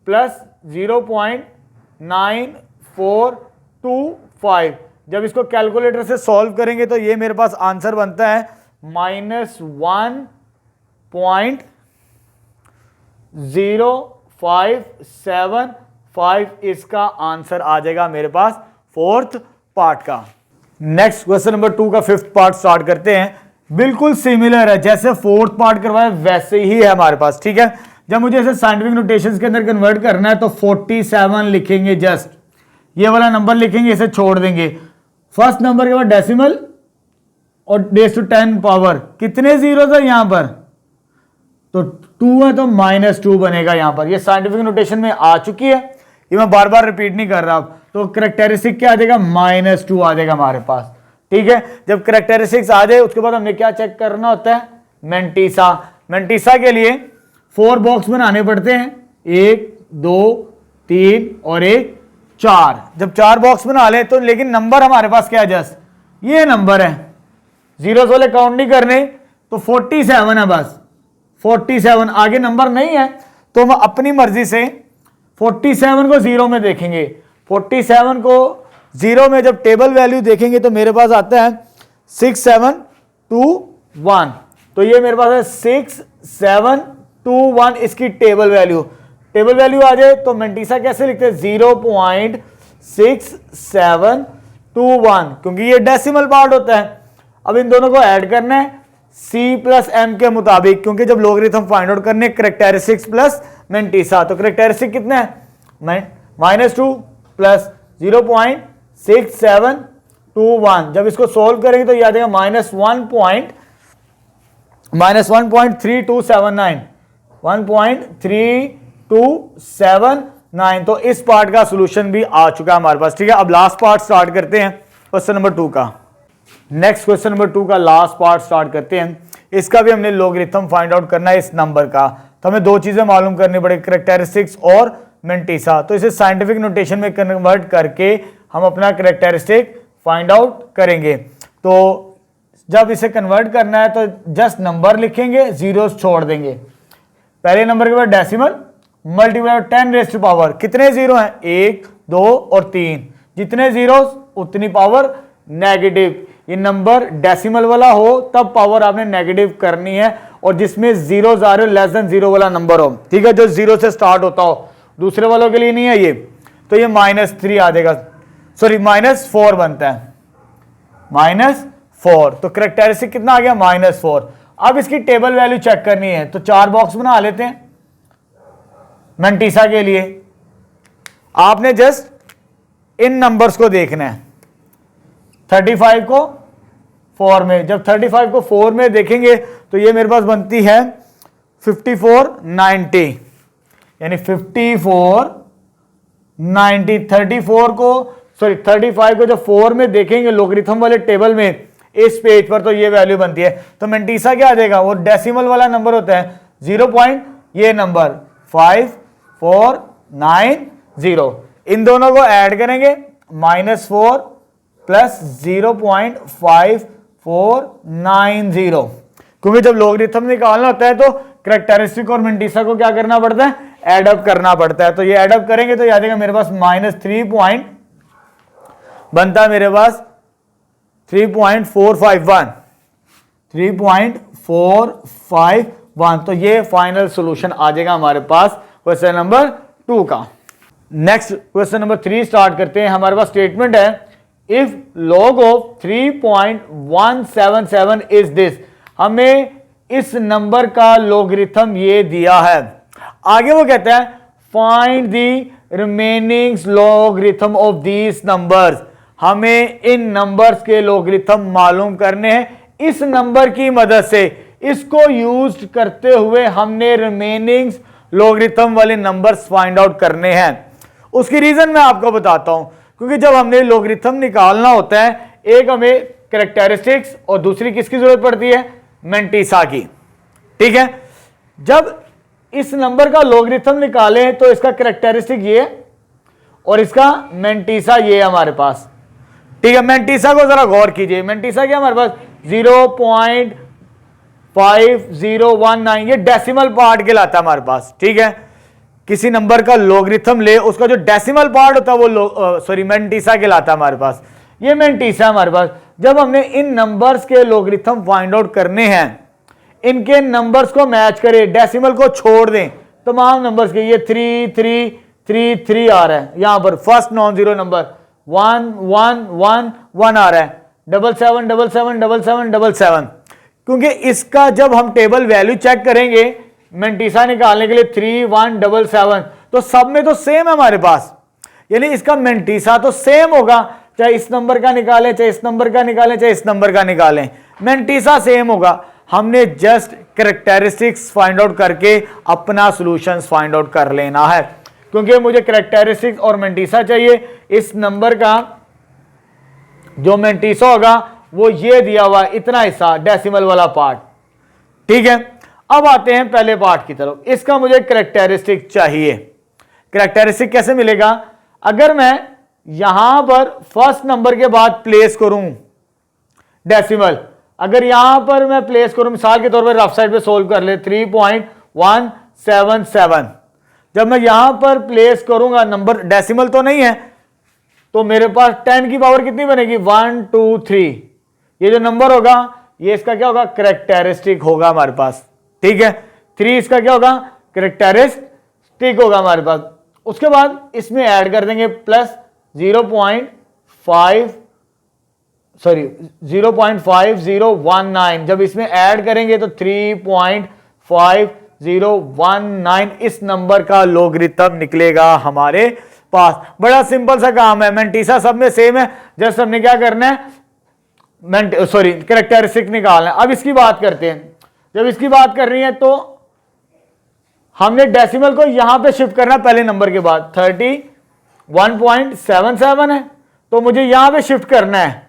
प्लस 0.9425। जब इसको कैलकुलेटर से सॉल्व करेंगे तो ये मेरे पास आंसर बनता है -1.0575। इसका आंसर आ जाएगा मेरे पास फोर्थ पार्ट का। नेक्स्ट क्वेश्चन नंबर 2 का फिफ्थ पार्ट स्टार्ट करते हैं। बिल्कुल सिमिलर है, जैसे फोर्थ पार्ट करवाया वैसे ही है हमारे पास, ठीक है। जब मुझे इसे साइंटिफिक नोटेशंस के अंदर कन्वर्ट करना है तो 47 लिखेंगे, जस्ट ये वाला नंबर लिखेंगे, इसे छोड़ देंगे। फर्स्ट नंबर के बाद डेसिमल और रेज़ टू 10 पावर। कितने जीरो है यहां पर, तो 2 है तो -2 बनेगा यहां पर। ये साइंटिफिक नोटेशन में आ चुकी है, ये मैं बार बार रिपीट नहीं कर रहा। तो कैरेक्टरिस्टिक क्या आ जाएगा, -2 आ जाएगा हमारे पास, ठीक है। जब कैरेक्टरिस्टिक्स आ जाए उसके बाद हमने क्या चेक करना होता है, मेंटीसा। मेंटीसा के लिए 4 बॉक्स बनाने पड़ते हैं, 1 2 3 और 1 4। जब 4 बॉक्स बना ले तो, लेकिन नंबर हमारे पास क्या है, जस्ट ये नंबर है, जीरोस वाले काउंट नहीं करने, तो 47 है बस। 47 आगे नंबर नहीं है, तो हम अपनी मर्जी से 47 को 0 में देखेंगे। 47 को 0 में जब टेबल वैल्यू देखेंगे तो मेरे पास आता है 6721। तो ये मेरे पास है 6721 इसकी टेबल वैल्यू। टेबल वैल्यू आ जाए तो मेंटीसा कैसे लिखते हैं, 0.6721, क्योंकि ये डेसिमल पार्ट होता है। अब इन दोनों को ऐड करना है C प्लस M के मुताबिक, क्योंकि जब लॉगरिथम फाइंड आउट करने कैरेक्टरिस्टिक्स प्लस मेंटीसा, तो कैरेक्टरिस्टिक कितना है, -2 प्लस 0.6721। जब इसको सोल्व करेंगे तो याद आएगा -1.3279, 1.3279। तो इस पार्ट का सॉल्यूशन भी आ चुका है हमारे पास, ठीक है। अब लास्ट पार्ट स्टार्ट करते हैं क्वेश्चन नंबर 2 का। नेक्स्ट क्वेश्चन नंबर 2 का लास्ट पार्ट स्टार्ट करते हैं। इसका भी हमने लॉगरिथम फाइंड आउट करना है इस नंबर का। तो हमें 2 चीजें मालूम करनी पड़ेगी, कैरेक्टरिस्टिक्स और मेंटीसा। तो इसे साइंटिफिक नोटेशन में कन्वर्ट करके हम अपना कैरेक्टरिस्टिक फाइंड आउट करेंगे। तो जब इसे कन्वर्ट करना है तो जस्ट नंबर लिखेंगे, जीरोस छोड़ देंगे। पहले नंबर के बाद decimal multiply 10 raise to power. कितने जीरो हैं, 1 2 और 3। जितने जीरोस उतनी पावर नेगेटिव। ये नंबर डेसिमल वाला हो तब पावर आपने नेगेटिव करनी है, और जिसमें जीरो आ रहे हो लेस देन 0 वाला नंबर हो, ठीक है, जो 0 से स्टार्ट होता हो। दूसरे वालों के लिए नहीं है ये, तो ये -3 आ जाएगा, सॉरी -4 बनता है, 4, तो करेक्टरिस्टिक कितना आ गया -4। अब इसकी टेबल वैल्यू चेक करनी है तो 4 बॉक्स बना लेते हैं मैंटीसा के लिए। आपने जस्ट इन नंबर्स को देखना है, 35 को 4 में, जब 35 को 4 में देखेंगे तो ये मेरे पास बनती है 5490, यानी 5490। 35 को जब 4 में देखेंगे लोगरिथम वाले टेबल में इस पेज पर, तो ये वैल्यू बनती है। तो मैंटीसा क्या आ जाएगा, वो डेसिमल वाला नंबर होता है 0. ये नंबर 5490, इन दोनों को ऐड करेंगे -4 प्लस 0.5490, क्योंकि जब लोगरिथम निकालना होता है तो करेक्टरिस्टिक और मैंटीसा को क्या करना पड़ता है, ऐड अप करना पड़ता है। तो ये ऐड अप करेंगे तो याद आएगा मेरे पास -3 बनता है मेरे पास 3.451। तो ये फाइनल सॉल्यूशन आ जाएगा हमारे पास क्वेश्चन नंबर 2 का। नेक्स्ट क्वेश्चन नंबर 3 स्टार्ट करते हैं। हमारे पास स्टेटमेंट है if log of 3.177 is this, हमें इस नंबर का लोगरिथम ये दिया है। आगे वो कहता है find the remaining logarithm of these numbers, हमें इन नंबर्स के लोगरिथम मालूम करने हैं। इस नंबर की मदद से, इसको यूज करते हुए हमने रिमेनिंग लोगरिथम वाले नंबर्स फाइंड आउट करने हैं। उसकी रीजन मैं आपको बताता हूं, क्योंकि जब हमने लोगरिथम निकालना होता है, एक हमें कैरेक्टरिस्टिक्स और दूसरी किसकी जरूरत पड़ती है, मैंटीसा की। ठीक है, जब इस नंबर का लोगरिथम निकालें तो इसका कैरेक्टरिस्टिक ये और इसका मैंटीसा ये हमारे पास। ठीक है, मैंटीसा को जरा गौर कीजिए, मैंटीसा क्या हमारे पास 0.5019, ये डेसिमल पार्ट कहलाता है हमारे पास। ठीक है, किसी नंबर का लोगरिथम ले, उसका जो डेसिमल पार्ट होता है वो मैंटीसा कहलाता है हमारे पास। ये मैंटीसा हमारे पास। जब हमने इन नंबर्स के लोगरिथम फाइंड आउट करने हैं, इनके नंबर्स को मैच करें, डेसिमल को छोड़ दें तमाम नंबर्स के, ये 3333 आ रहा है यहां पर, फर्स्ट नॉन जीरो नंबर 1111 आ रहा है, 77777777, क्योंकि इसका जब हम टेबल वैल्यू चेक करेंगे मैंटीसा निकालने के लिए 3177, तो सब में तो सेम है हमारे पास, यानी इसका मैंटीसा तो सेम होगा, चाहे इस नंबर का निकालें, चाहे इस नंबर का निकालें, चाहे इस नंबर का निकालें, मैंटीसा सेम होगा। हमने जस्ट कैरेक्टरिस्टिक्स फाइंड आउट करके अपना सॉल्यूशंस फाइंड आउट कर लेना है, क्योंकि मुझे कैरेक्टरिस्टिक्स और मैंटीसा चाहिए। इस नंबर का जो मैंटीसा होगा वो ये दिया हुआ इतना हिस्सा, डेसिमल वाला पार्ट। ठीक है, अब आते हैं पहले पार्ट की तरफ। इसका मुझे कैरेक्टरिस्टिक चाहिए। कैरेक्टरिस्टिक कैसे मिलेगा, अगर मैं यहां पर फर्स्ट नंबर के बाद प्लेस करूं डेसिमल, अगर यहां पर मैं प्लेस करूं, मिसाल के तौर पर रफ साइड पे सोल्व कर ले 3.177, जब मैं यहां पर प्लेस करूंगा, नंबर डेसिमल तो नहीं है, तो मेरे पास 10 की पावर कितनी बनेगी 1 2 3, ये जो नंबर होगा ये इसका क्या होगा, कैरेक्टरिस्टिक होगा हमारे पास। ठीक है, 3 इसका क्या होगा, कैरेक्टरिस्टिक होगा हमारे पास। उसके बाद इसमें ऐड कर देंगे प्लस 0.5019, जब इसमें ऐड करेंगे तो 3.5019 इस नंबर का लोगरिथम निकलेगा हमारे पास। बड़ा सिंपल सा काम है, मैंटीसा सब में सेम है, जस्ट हमने क्या करना है, कैरेक्टरिस्टिक निकालना है। अब इसकी बात करते हैं। जब इसकी बात कर रही है तो हमने डेसिमल को यहां पे शिफ्ट करना पहले नंबर के बाद, 31.77 है तो मुझे यहां पे शिफ्ट करना है,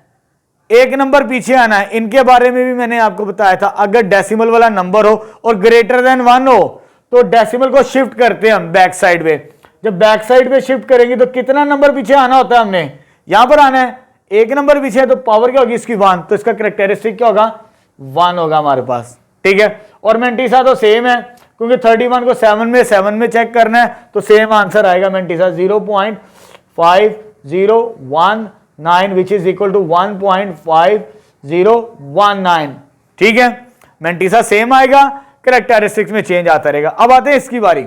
एक नंबर पीछे आना है। इनके बारे में भी मैंने आपको बताया था, अगर डेसिमल वाला नंबर हो और ग्रेटर देन 1 हो तो डेसिमल को शिफ्ट करते हैं हम बैक साइड पे। जब बैक साइड पे शिफ्ट करेंगे तो कितना नंबर पीछे आना होता है, हमने यहां पर आना है, एक नंबर पीछे है तो पावर क्या होगी इसकी 1, तो इसका कैरेक्टरिस्टिक क्या होगा 1 होगा हमारे पास। ठीक है, और मैंटीसा तो सेम है, क्योंकि 31 को 7 में चेक करना है तो सेम आंसर आएगा mantissa 0.5019 which is equal to 1.5019। ठीक है, मैंटीसा सेम आएगा, कैरेक्टरिस्टिक्स में चेंज आता रहेगा। अब आते हैं इसकी बारी,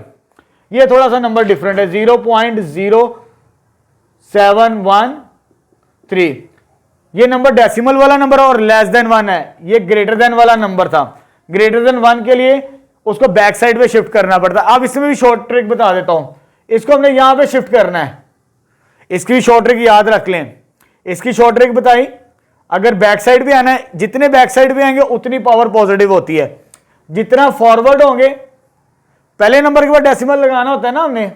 ये थोड़ा सा नंबर डिफरेंट है, 0.0713। ये नंबर डेसिमल वाला नंबर और लेस देन 1 है, ये ग्रेटर देन वाला नंबर था। ग्रेटर देन 1 के लिए उसको बैक साइड पे शिफ्ट करना पड़ता है। अब इसमें भी शॉर्ट ट्रिक बता देता हूं, इसको हमने यहां पे शिफ्ट करना है, इसकी भी शॉर्ट ट्रिक याद रख लें। इसकी शॉर्ट ट्रिक बताई, अगर बैक साइड भी आना है, जितने बैक साइड भी आएंगे उतनी पावर पॉजिटिव होती है, जितना फॉरवर्ड होंगे, पहले नंबर के बाद डेसिमल लगाना होता है ना हमने,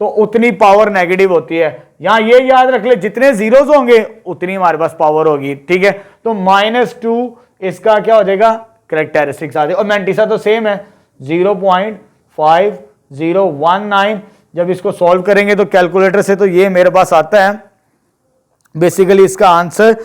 तो उतनी पावर नेगेटिव होती है। यहां ये याद रख ले, जितने जीरोस होंगे उतनी हमारे पास पावर होगी, ठीक है। तो -2 इसका क्या हो जाएगा, कैरेक्टरिस्टिक्स आ जाएगा। और मैंटिसा तो सेम है 0.5019। जब इसको सॉल्व करेंगे तो कैलकुलेटर से, तो ये मेरे पास आता है बेसिकली इसका आंसर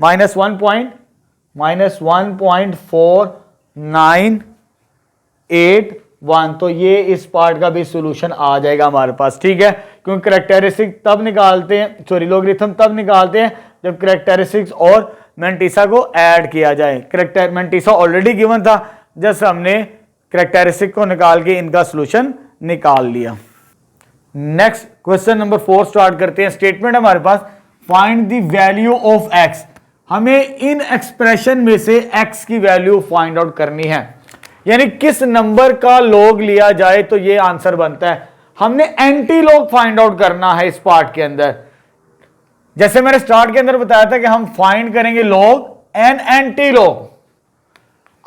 -1.4981। तो ये इस पार्ट का भी सॉल्यूशन आ जाएगा हमारे पास, ठीक है। क्योंकि कैरेक्टरिस्टिक तब निकालते हैं, सॉरी लॉगरिथम तब निकालते हैं जब कैरेक्टरिस्टिक्स और मैंटिसा को ऐड किया जाए। मैंटिसा ऑलरेडी गिवन था, जस्ट हमने कैरेक्टरिस्टिक को निकाल के इनका सॉल्यूशन निकाल लिया। नेक्स्ट क्वेश्चन नंबर 4 स्टार्ट करते हैं। स्टेटमेंट हमारे पास, find the value of x। हमें इन एक्सप्रेशन में से x की वैल्यू फाइंड आउट करनी है, यानी किस नंबर का लॉग लिया जाए तो ये आंसर बनता है। हमने एंटी लॉग फाइंड आउट करना है इस पार्ट के अंदर। जैसे मैंने स्टार्ट के अंदर बताया था कि हम फाइंड करेंगे लॉग एंड एंटी लॉग।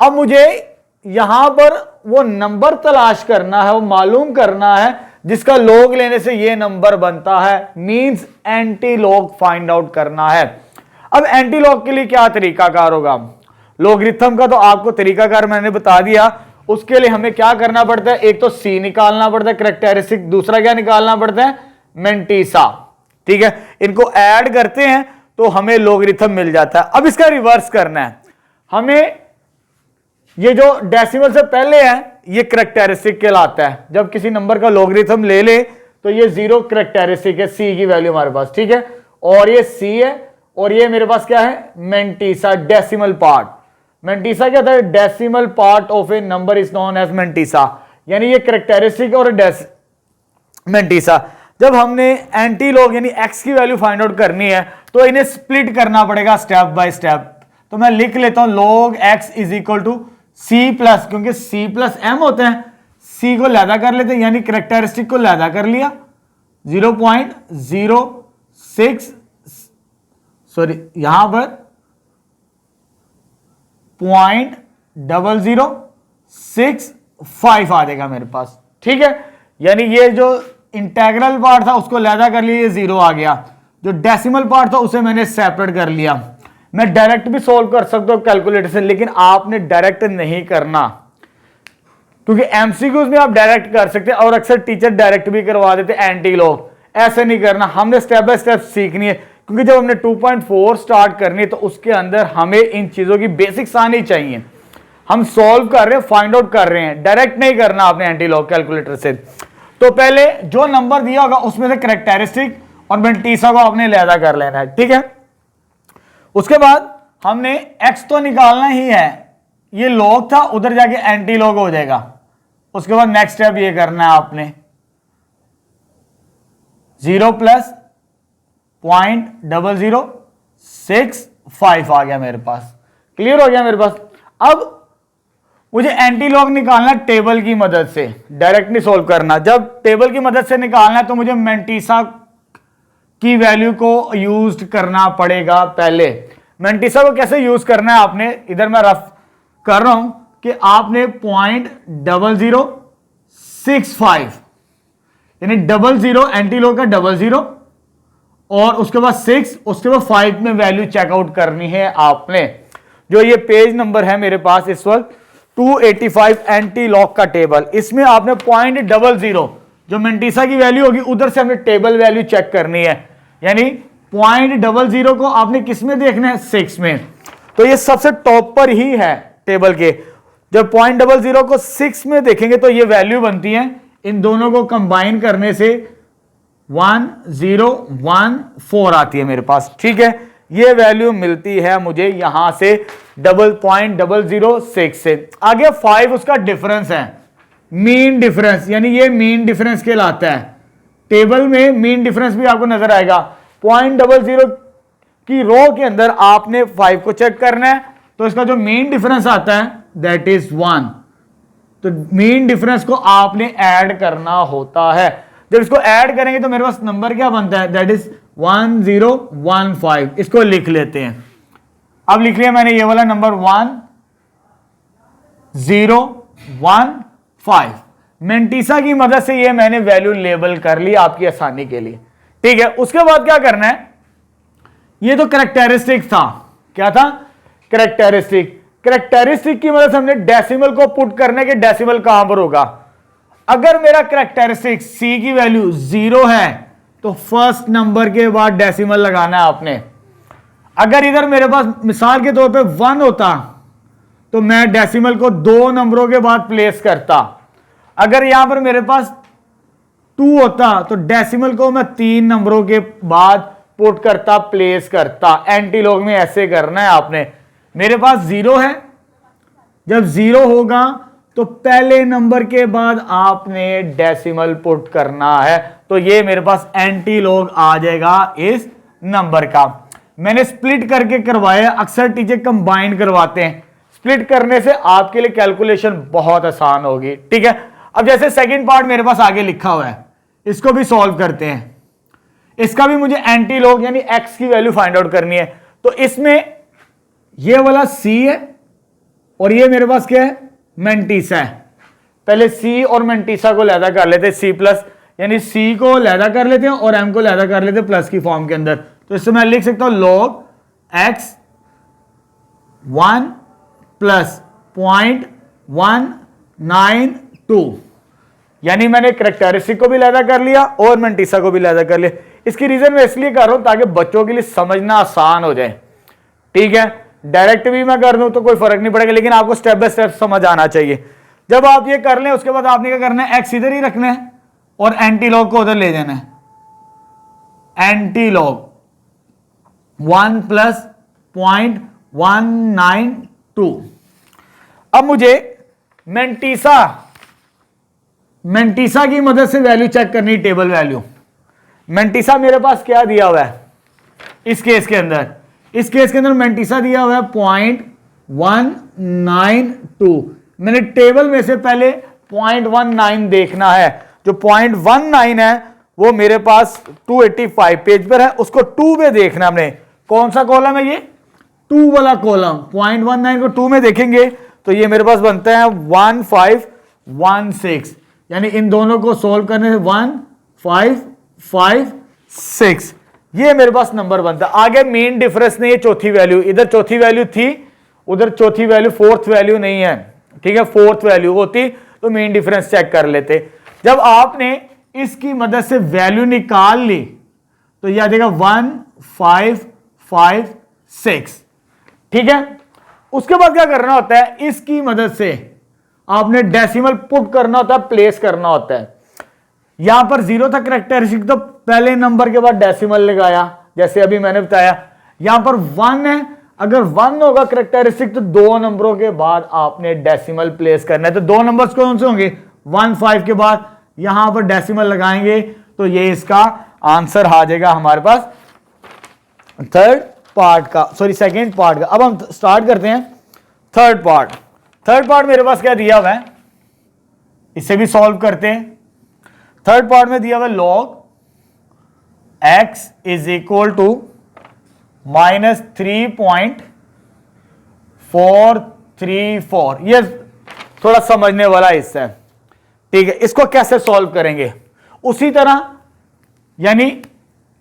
अब मुझे यहां पर वो नंबर तलाश करना है, वो मालूम करना है जिसका लॉग लेने से ये नंबर बनता है, means anti log find out करना है। अब एंटी लॉग के लिए क्या तरीकाकार होगा, लॉगरिथम का तो आपको तरीकाकार मैंने बता दिया। उसके लिए हमें क्या करना पड़ता है, एक तो सी निकालना पड़ता है कैरेक्टरिस्टिक, दूसरा क्या निकालना पड़ता है, मैंटिसा, ठीक है। इनको ऐड करते हैं तो हमें लॉगरिथम मिल जाता है। अब इसका रिवर्स करना है हमें, ये जो डेसिमल से पहले है ये कैरेक्टरिस्टिक कहलाता है। जब किसी नंबर का लॉगरिथम ले ले तो ये 0 कैरेक्टरिस्टिक है, सी की वैल्यू हमारे पास, ठीक है। और ये सी है और ये मेरे पास क्या है, मैंटिसा, डेसिमल पार्ट। मैंटिसा क्या था, decimal part of a number is known as mantissa, यानी ये कैरेक्टरिस्टिक और मैंटिसा। जब हमने एंटी लॉग यानी x की वैल्यू फाइंड आउट करनी है तो इन्हें स्प्लिट करना पड़ेगा स्टेप बाय स्टेप। तो मैं लिख लेता हूं log x is equal to C plus, क्योंकि सी प्लस एम होते हैं, सी को लैदा कर लेते हैं, यानी कैरेक्टरिस्टिक को लैदा कर लिया 0.06, सॉरी यहां पर 0.0065 आ जाएगा मेरे पास, ठीक है। यानी ये जो इंटेग्रल पार्ट था उसको लैदा कर लिया, ये 0 आ गया। जो डेसिमल पार्ट था उसे मैंने सेपरेट कर लिया। मैं डायरेक्ट भी सॉल्व कर सकता हूं कैलकुलेटर से, लेकिन आपने डायरेक्ट नहीं करना, क्योंकि एमसीक्यूज में आप डायरेक्ट कर सकते हैं और अक्सर टीचर डायरेक्ट भी करवा देते एंटी लॉग। ऐसे नहीं करना, हमने स्टेप बाय स्टेप सीखनी है, क्योंकि जब हमने 2.4 स्टार्ट करनी है तो उसके अंदर हमें इन चीजों की बेसिक्स आनी चाहिए। हम सॉल्व कर रहे हैं, फाइंड आउट कर रहे हैं, डायरेक्ट नहीं करना आपने एंटी लॉग कैलकुलेटर से। तो पहले जो नंबर दिया होगा उसमें से कैरेक्टरिस्टिक और मैंटिसा को आपने लैदा कर लेना है, ठीक है। उसके बाद हमने x तो निकालना ही है, ये लॉग था, उधर जाके एंटी लॉग हो जाएगा। उसके बाद नेक्स्ट स्टेप ये करना है आपने 0 प्लस 0.0065 आ गया मेरे पास, क्लियर हो गया मेरे पास। अब मुझे एंटी लॉग निकालना टेबल की मदद से, डायरेक्ट नहीं सोल्व करना। जब टेबल की मदद से निकालना है तो मुझे मैंटिसा की वैल्यू को यूज करना पड़ेगा। पहले मैंटिसा को कैसे यूज करना है आपने, इधर मैं रफ कर रहा हूं कि आपने 0.0065 यानी 00 एंटी लॉग का 00 और उसके बाद 6, उसके बाद 5 में वैल्यू चेकआउट करनी है आपने। जो ये पेज नंबर है मेरे पास इस वक्त 285 एंटी लॉग का टेबल, इसमें आपने 0.00 जो मैंटिसा की वैल्यू होगी उधर से हमने टेबल वैल्यू चेक करनी है, यानी 0.00 को आपने किस में देखना है, 6 में। तो ये सबसे टॉप पर ही है टेबल के। जब 0.00 को 6 में देखेंगे तो ये वैल्यू बनती है, इन दोनों को कंबाइन करने से 1014 आती है मेरे पास, ठीक है। ये वैल्यू मिलती है मुझे यहां से 0.006 से। आगे 5 उसका डिफरेंस है, मीन डिफरेंस, यानी ये मीन डिफरेंस कहलाता है। टेबल में मीन डिफरेंस भी आपको नजर आएगा। 0.00 की रो के अंदर आपने 5 को चेक करना है, तो इसका जो मीन डिफरेंस आता है दैट इज 1। तो मीन डिफरेंस को आपने ऐड करना होता है। जब इसको ऐड करेंगे तो मेरे पास नंबर क्या बनता है, दैट इज 1015। इसको लिख लेते हैं। अब लिख लिया मैंने ये वाला नंबर 1015। मेंटीसा की मदद से ये मैंने वैल्यू लेबल कर ली आपकी आसानी के लिए। ठीक है, उसके बाद क्या करना है, ये तो कैरेक्टरिस्टिक था। क्या था, कैरेक्टरिस्टिक। कैरेक्टरिस्टिक की मदद से हमने डेसिमल को पुट करने के डेसिमल कहां पर होगा। अगर मेरा कैरेक्टरिस्टिक सी की वैल्यू 0 है तो फर्स्ट नंबर के बाद डेसिमल लगाना है आपने। अगर इधर मेरे पास मिसाल के तौर पे 1 होता तो मैं डेसिमल को 2 नंबरों के बाद प्लेस करता। अगर यहां पर मेरे पास 2 होता तो डेसिमल को मैं 3 नंबरों के बाद पुट करता, प्लेस करता। एंटीलॉग में ऐसे करना है आपने। मेरे पास 0 है, जब 0 होगा तो पहले नंबर के बाद आपने डेसिमल पुट करना है। तो ये मेरे पास एंटीलॉग आ जाएगा इस नंबर का। मैंने स्प्लिट करके करवाया, अक्सर टीचर कंबाइन करवाते हैं। स्प्लिट करने से आपके लिए कैलकुलेशन बहुत आसान होगी। ठीक है, अब जैसे सेकंड पार्ट मेरे पास आगे लिखा हुआ है, इसको भी सॉल्व करते हैं। इसका भी मुझे एंटीलॉग यानी x की वैल्यू फाइंड आउट करनी है। तो इसमें ये वाला c है और ये मेरे पास क्या है, मेंटीसा है। पहले c और मेंटीसा को लैदा कर लेते हैं, c प्लस, यानी c को लैदा कर लेते हैं और m को लैदा कर लेते हैं प्लस की फॉर्म के अंदर। तो इससे मैं लिख सकता हूं log x 1 प्लस 0.192, यानी मैंने कैरेक्टरिस्टिक को भी लैदा कर लिया और मेंटीसा को भी लैदा कर लिया। इसकी रीजन मैं इसलिए कर रहा हूं ताकि बच्चों के लिए समझना आसान हो जाए। ठीक है, डायरेक्ट भी मैं कर दूं तो कोई फर्क नहीं पड़ेगा, लेकिन आपको स्टेप बाय स्टेप समझ आना चाहिए। जब आप ये कर लें उसके बाद आपने क्या करना है, एक्स इधर ही रखना है और एंटीलॉग को उधर ले जाना है। Antilog 1 plus 0.192। अब मुझे मेंटीसा की मदद से वैल्यू चेक करनी, टेबल वैल्यू। मेंटीसा मेरे पास क्या दिया हुआ है इस केस के अंदर, मेंटीसा दिया हुआ है 0.192। मैंने टेबल में से पहले 0.19 देखना है। जो 0.19 है वो मेरे पास 285 पेज पर है, उसको 2 में देखना हमने। कौन सा कॉलम है ये, 2 वाला कॉलम। 0.19 को 2 में देखेंगे तो ये मेरे पास बनता है 1516, यानी इन दोनों को सोल्व करने से 1556 ये मेरे पास नंबर बनता है। आगे मीन डिफरेंस नहीं है, चौथी वैल्यू, इधर चौथी वैल्यू थी, उधर चौथी वैल्यू, फोर्थ वैल्यू नहीं है। ठीक है, फोर्थ वैल्यू होती तो मीन डिफरेंस चेक कर लेते। जब आपने इसकी मदद से वैल्यू निकाल ली तो यह आ जाएगा 1556। ठीक है, उसके बाद क्या करना होता है, इसकी मदद से आपने डेसिमल पुट करना होता है, प्लेस करना होता है। यहां पर 0 था कैरेक्टरिस्टिक तो पहले नंबर के बाद डेसिमल लगाया, जैसे अभी मैंने बताया। यहां पर 1 है, अगर 1 होगा कैरेक्टरिस्टिक तो 2 नंबरों के बाद आपने डेसिमल प्लेस करना है। तो 2 नंबर्स कौन से होंगे, 1 5 के बाद यहां पर डेसिमल लगाएंगे तो ये इसका आंसर आ जाएगा हमारे पास सेकंड पार्ट का। अब हम स्टार्ट करते हैं थर्ड पार्ट। थर्ड पार्ट मेरे पास क्या दिया हुआ है, इसे भी सॉल्व करते हैं। थर्ड पार्ट में दिया हुआ है log x is equal to -3.434। ये थोड़ा समझने वाला हिस्सा है। ठीक है, इसको कैसे सॉल्व करेंगे, उसी तरह यानी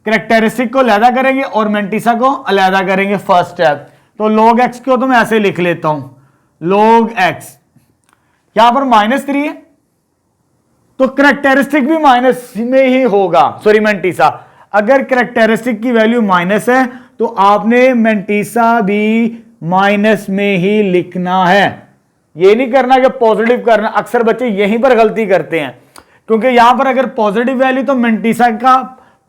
कैरेक्टरिस्टिक को अलहदा करेंगे और मेंटीसा को अलहदा करेंगे फर्स्ट स्टेप। तो log x को तो मैं ऐसे लिख लेता हूं, log x, यहां पर -3 है तो कैरेक्टरिस्टिक भी माइनस में ही होगा, सॉरी मेंटीसा। अगर कैरेक्टरिस्टिक की वैल्यू माइनस है तो आपने मेंटीसा भी माइनस में ही लिखना है। ये नहीं करना कि पॉजिटिव करना, अक्सर बच्चे यहीं पर गलती करते हैं, क्योंकि यहां पर अगर पॉजिटिव वैल्यू तो मेंटीसा का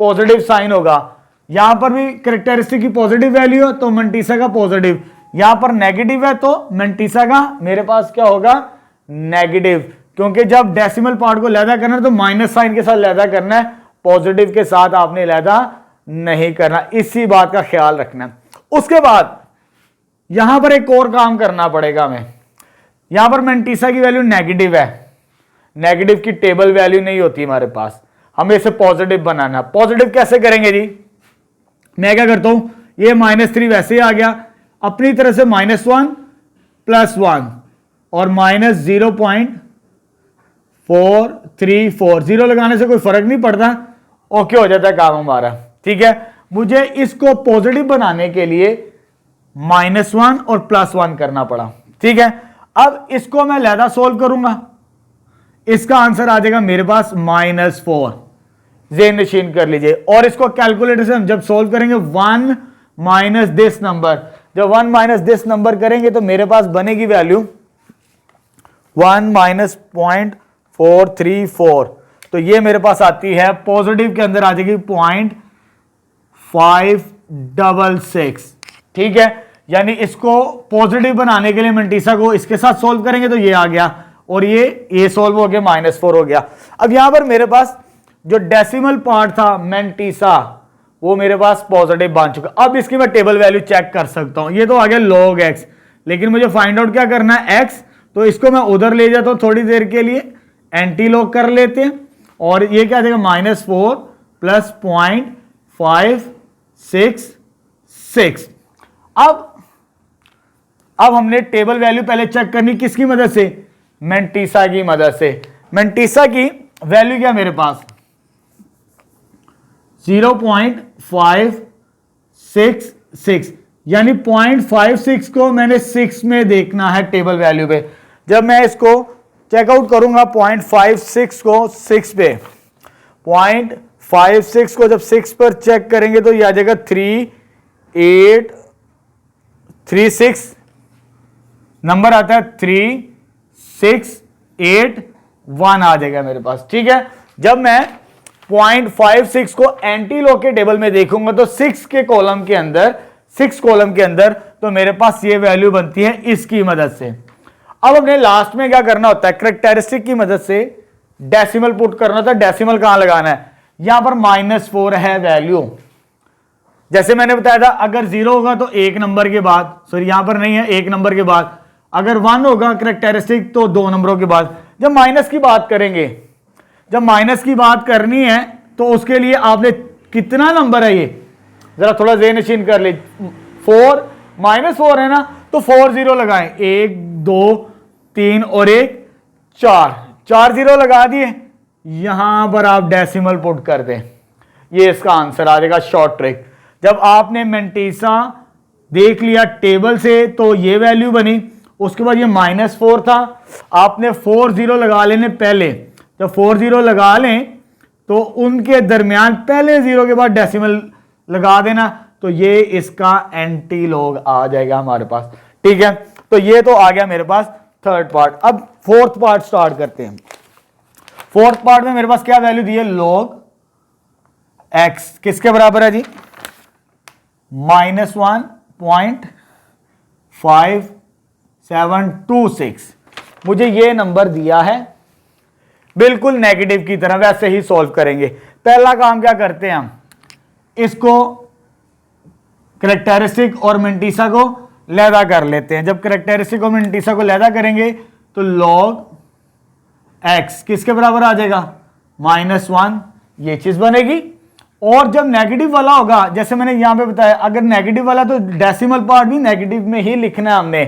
पॉजिटिव साइन होगा, यहां पर भी कैरेक्टरिस्टिक की पॉजिटिव वैल्यू है तो मेंटीसा का पॉजिटिव, यहां पर नेगेटिव है तो मेंटीसा का मेरे पास क्या होगा, नेगेटिव। क्योंकि जब डेसिमल पार्ट को लैदा करना है तो माइनस साइन के साथ लैदा करना है, पॉजिटिव के साथ आपने लैदा नहीं करना, इसी बात का ख्याल रखना। उसके बाद यहां पर एक और काम करना पड़ेगा हमें। यहां पर मैंटीसा की वैल्यू नेगेटिव है, नेगेटिव की टेबल वैल्यू नहीं होती हमारे पास, हमें इसे पॉजिटिव बनाना। पॉजिटिव कैसे करेंगे जी, मैं क्या करता हूं, ये -3 वैसे ही आ गया, अपनी तरह से -1 +1 और -0.434, जीरो लगाने से कोई फर्क नहीं पड़ता, ओके हो जाता है काम हमारा। ठीक है, मुझे इसको पॉजिटिव बनाने के लिए -1 और +1 करना पड़ा। ठीक है, अब इसको मैं लहदा सोल्व करूंगा, इसका आंसर आ जाएगा मेरे पास -4, ज़हन नशीन कर लीजिए। और इसको कैलकुलेटर से हम जब सोल्व करेंगे 1 माइनस दिस नंबर, जब 1 माइनस दिस नंबर करेंगे तो मेरे पास बनेगी वैल्यू 1 माइनस 0.434, तो ये मेरे पास आती है पॉजिटिव के अंदर आ जाएगी 0.566। ठीक है, यानी इसको पॉजिटिव बनाने के लिए मैंटीसा को इसके साथ सोल्व करेंगे तो ये आ गया, और ये सोल्व हो गया, -4 हो गया। अब यहां पर मेरे पास जो डेसिमल पार्ट था मैंटीसा, वो मेरे पास पॉजिटिव बन चुका। अब इसकी मैं टेबल वैल्यू चेक कर सकता हूं, ये तो आ गया log x, लेकिन मुझे फाइंड आउट क्या करना है x, तो इसको मैं उधर ले जाता हूं थोड़ी देर के लिए, एंटी लॉग कर लेते हैं, और ये क्या देगा -4 प्लस 0.566। अब हमने टेबल वैल्यू पहले चेक करनी किसकी मदद से, मैंटीसा की मदद से। मैंटीसा की वैल्यू क्या मेरे पास 0.566, यानी 0.56 को मैंने 6 में देखना है टेबल वैल्यू पे। जब मैं इसको चेकआउट करूंगा 0.56 को 6 पे, 0.56 को जब 6 पर चेक करेंगे तो ये आ जाएगा 3836, नंबर आता है 3681 आ जाएगा मेरे पास। ठीक है, जब मैं 0.56 को एंटी लॉग के टेबल में देखूंगा तो 6 कॉलम के अंदर तो मेरे पास ये वैल्यू बनती है इसकी मदद से। अब हमने लास्ट में क्या करना होता है, कैरेक्टरिस्टिक की मदद से डेसिमल पुट करना होता है। डेसिमल कहां लगाना है, यहां पर -4 है वैल्यू, जैसे मैंने बताया था अगर 0 होगा तो एक नंबर के बाद, सॉरी यहां पर नहीं है, एक नंबर के बाद, अगर 1 होगा कैरेक्टरिस्टिक तो 2 नंबरों के बाद। जब माइनस की बात करेंगे, जब माइनस की बात करनी है तो उसके लिए आपने कितना नंबर है, ये जरा थोड़ा ज़हन नशीन कर ले, 4 -4 है ना, तो 4 0 लगाएं, 1 2 3 और 1 4 0 लगा दिए, यहां पर आप डेसिमल पुट कर दें, ये इसका आंसर आ जाएगा। शॉर्ट ट्रिक, जब आपने मैंटीसा देख लिया टेबल से तो ये वैल्यू बनी, उसके बाद ये -4 था, आपने 4 0 लगा लेने पहले, जब 4 0 लगा लें तो उनके दरमियान पहले 0 के बाद डेसिमल लगा देना, तो ये इसका एंटी लॉग आ जाएगा हमारे पास। ठीक है, तो ये तो आ गया मेरे पास थर्ड पार्ट। अब फोर्थ पार्ट स्टार्ट करते हैं। फोर्थ पार्ट में मेरे पास क्या वैल्यू दी है, log x किसके बराबर है जी, -1.5726। मुझे ये नंबर दिया है, बिल्कुल नेगेटिव की तरह, वैसे ही सॉल्व करेंगे। पहला काम क्या करते हैं, हम इसको कैरेक्टरिस्टिक और मैंटीसा को लैदा कर लेते हैं। जब कैरेक्टरिस्टिक और मैंटीसा को लैदा करेंगे तो log x किसके बराबर आ जाएगा, -1, ये चीज बनेगी। और जब नेगेटिव वाला होगा, जैसे मैंने यहां पे बताया, अगर नेगेटिव वाला तो डेसिमल पार्ट भी नेगेटिव में ही लिखना है हमने,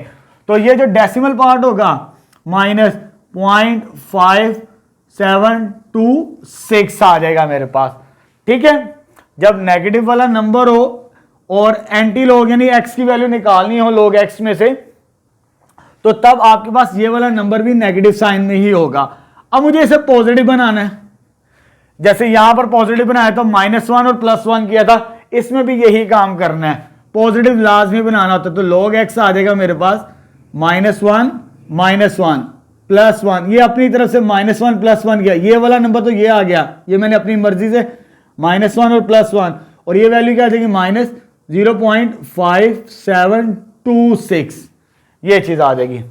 तो ये जो डेसिमल पार्ट होगा -0.5726 आ जाएगा मेरे पास। ठीक है, जब नेगेटिव वाला नंबर हो और एंटी लॉग यानी x की वैल्यू निकालनी हो log x में से, तो तब आपके पास ये वाला नंबर भी नेगेटिव साइन में ही होगा। अब मुझे इसे पॉजिटिव बनाना है, जैसे यहां पर पॉजिटिव बनाया तो -1 और +1 किया था, इसमें भी यही काम करना है, पॉजिटिव लाजमी बनाना होता है। तो log x आ जाएगा मेरे पास -1 +1, ये अपनी तरफ से -1 +1 किया, ये वाला नंबर तो ये आ गया, ये मैंने अपनी मर्जी से -1 और +1, और ये वैल्यू क्या आ जाएगी -0.5726, ये चीज आ जाएगी।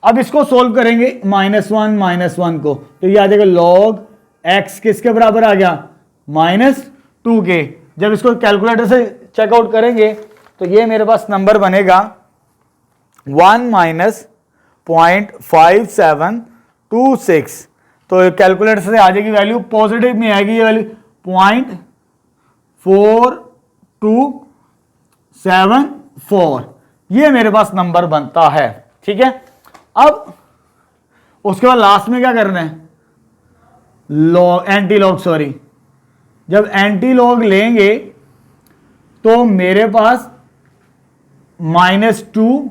अब इसको सोल्व करेंगे -1 को, तो ये आ जाएगा log x किसके बराबर आ गया, -2 के। जब इसको कैलकुलेटर से चेकआउट करेंगे तो ये मेरे पास नंबर बनेगा 1 माइनस 0.5726। तो कैलकुलेटर से आ जाएगी वैल्यू, पॉजिटिव में आएगी ये वैल्यू 0.4274, ये मेरे पास नंबर बनता है। ठीक है, अब उसके बाद लास्ट में क्या करना है, लॉग एंटी लॉग, सॉरी, जब एंटी लॉग लेंगे तो मेरे पास -2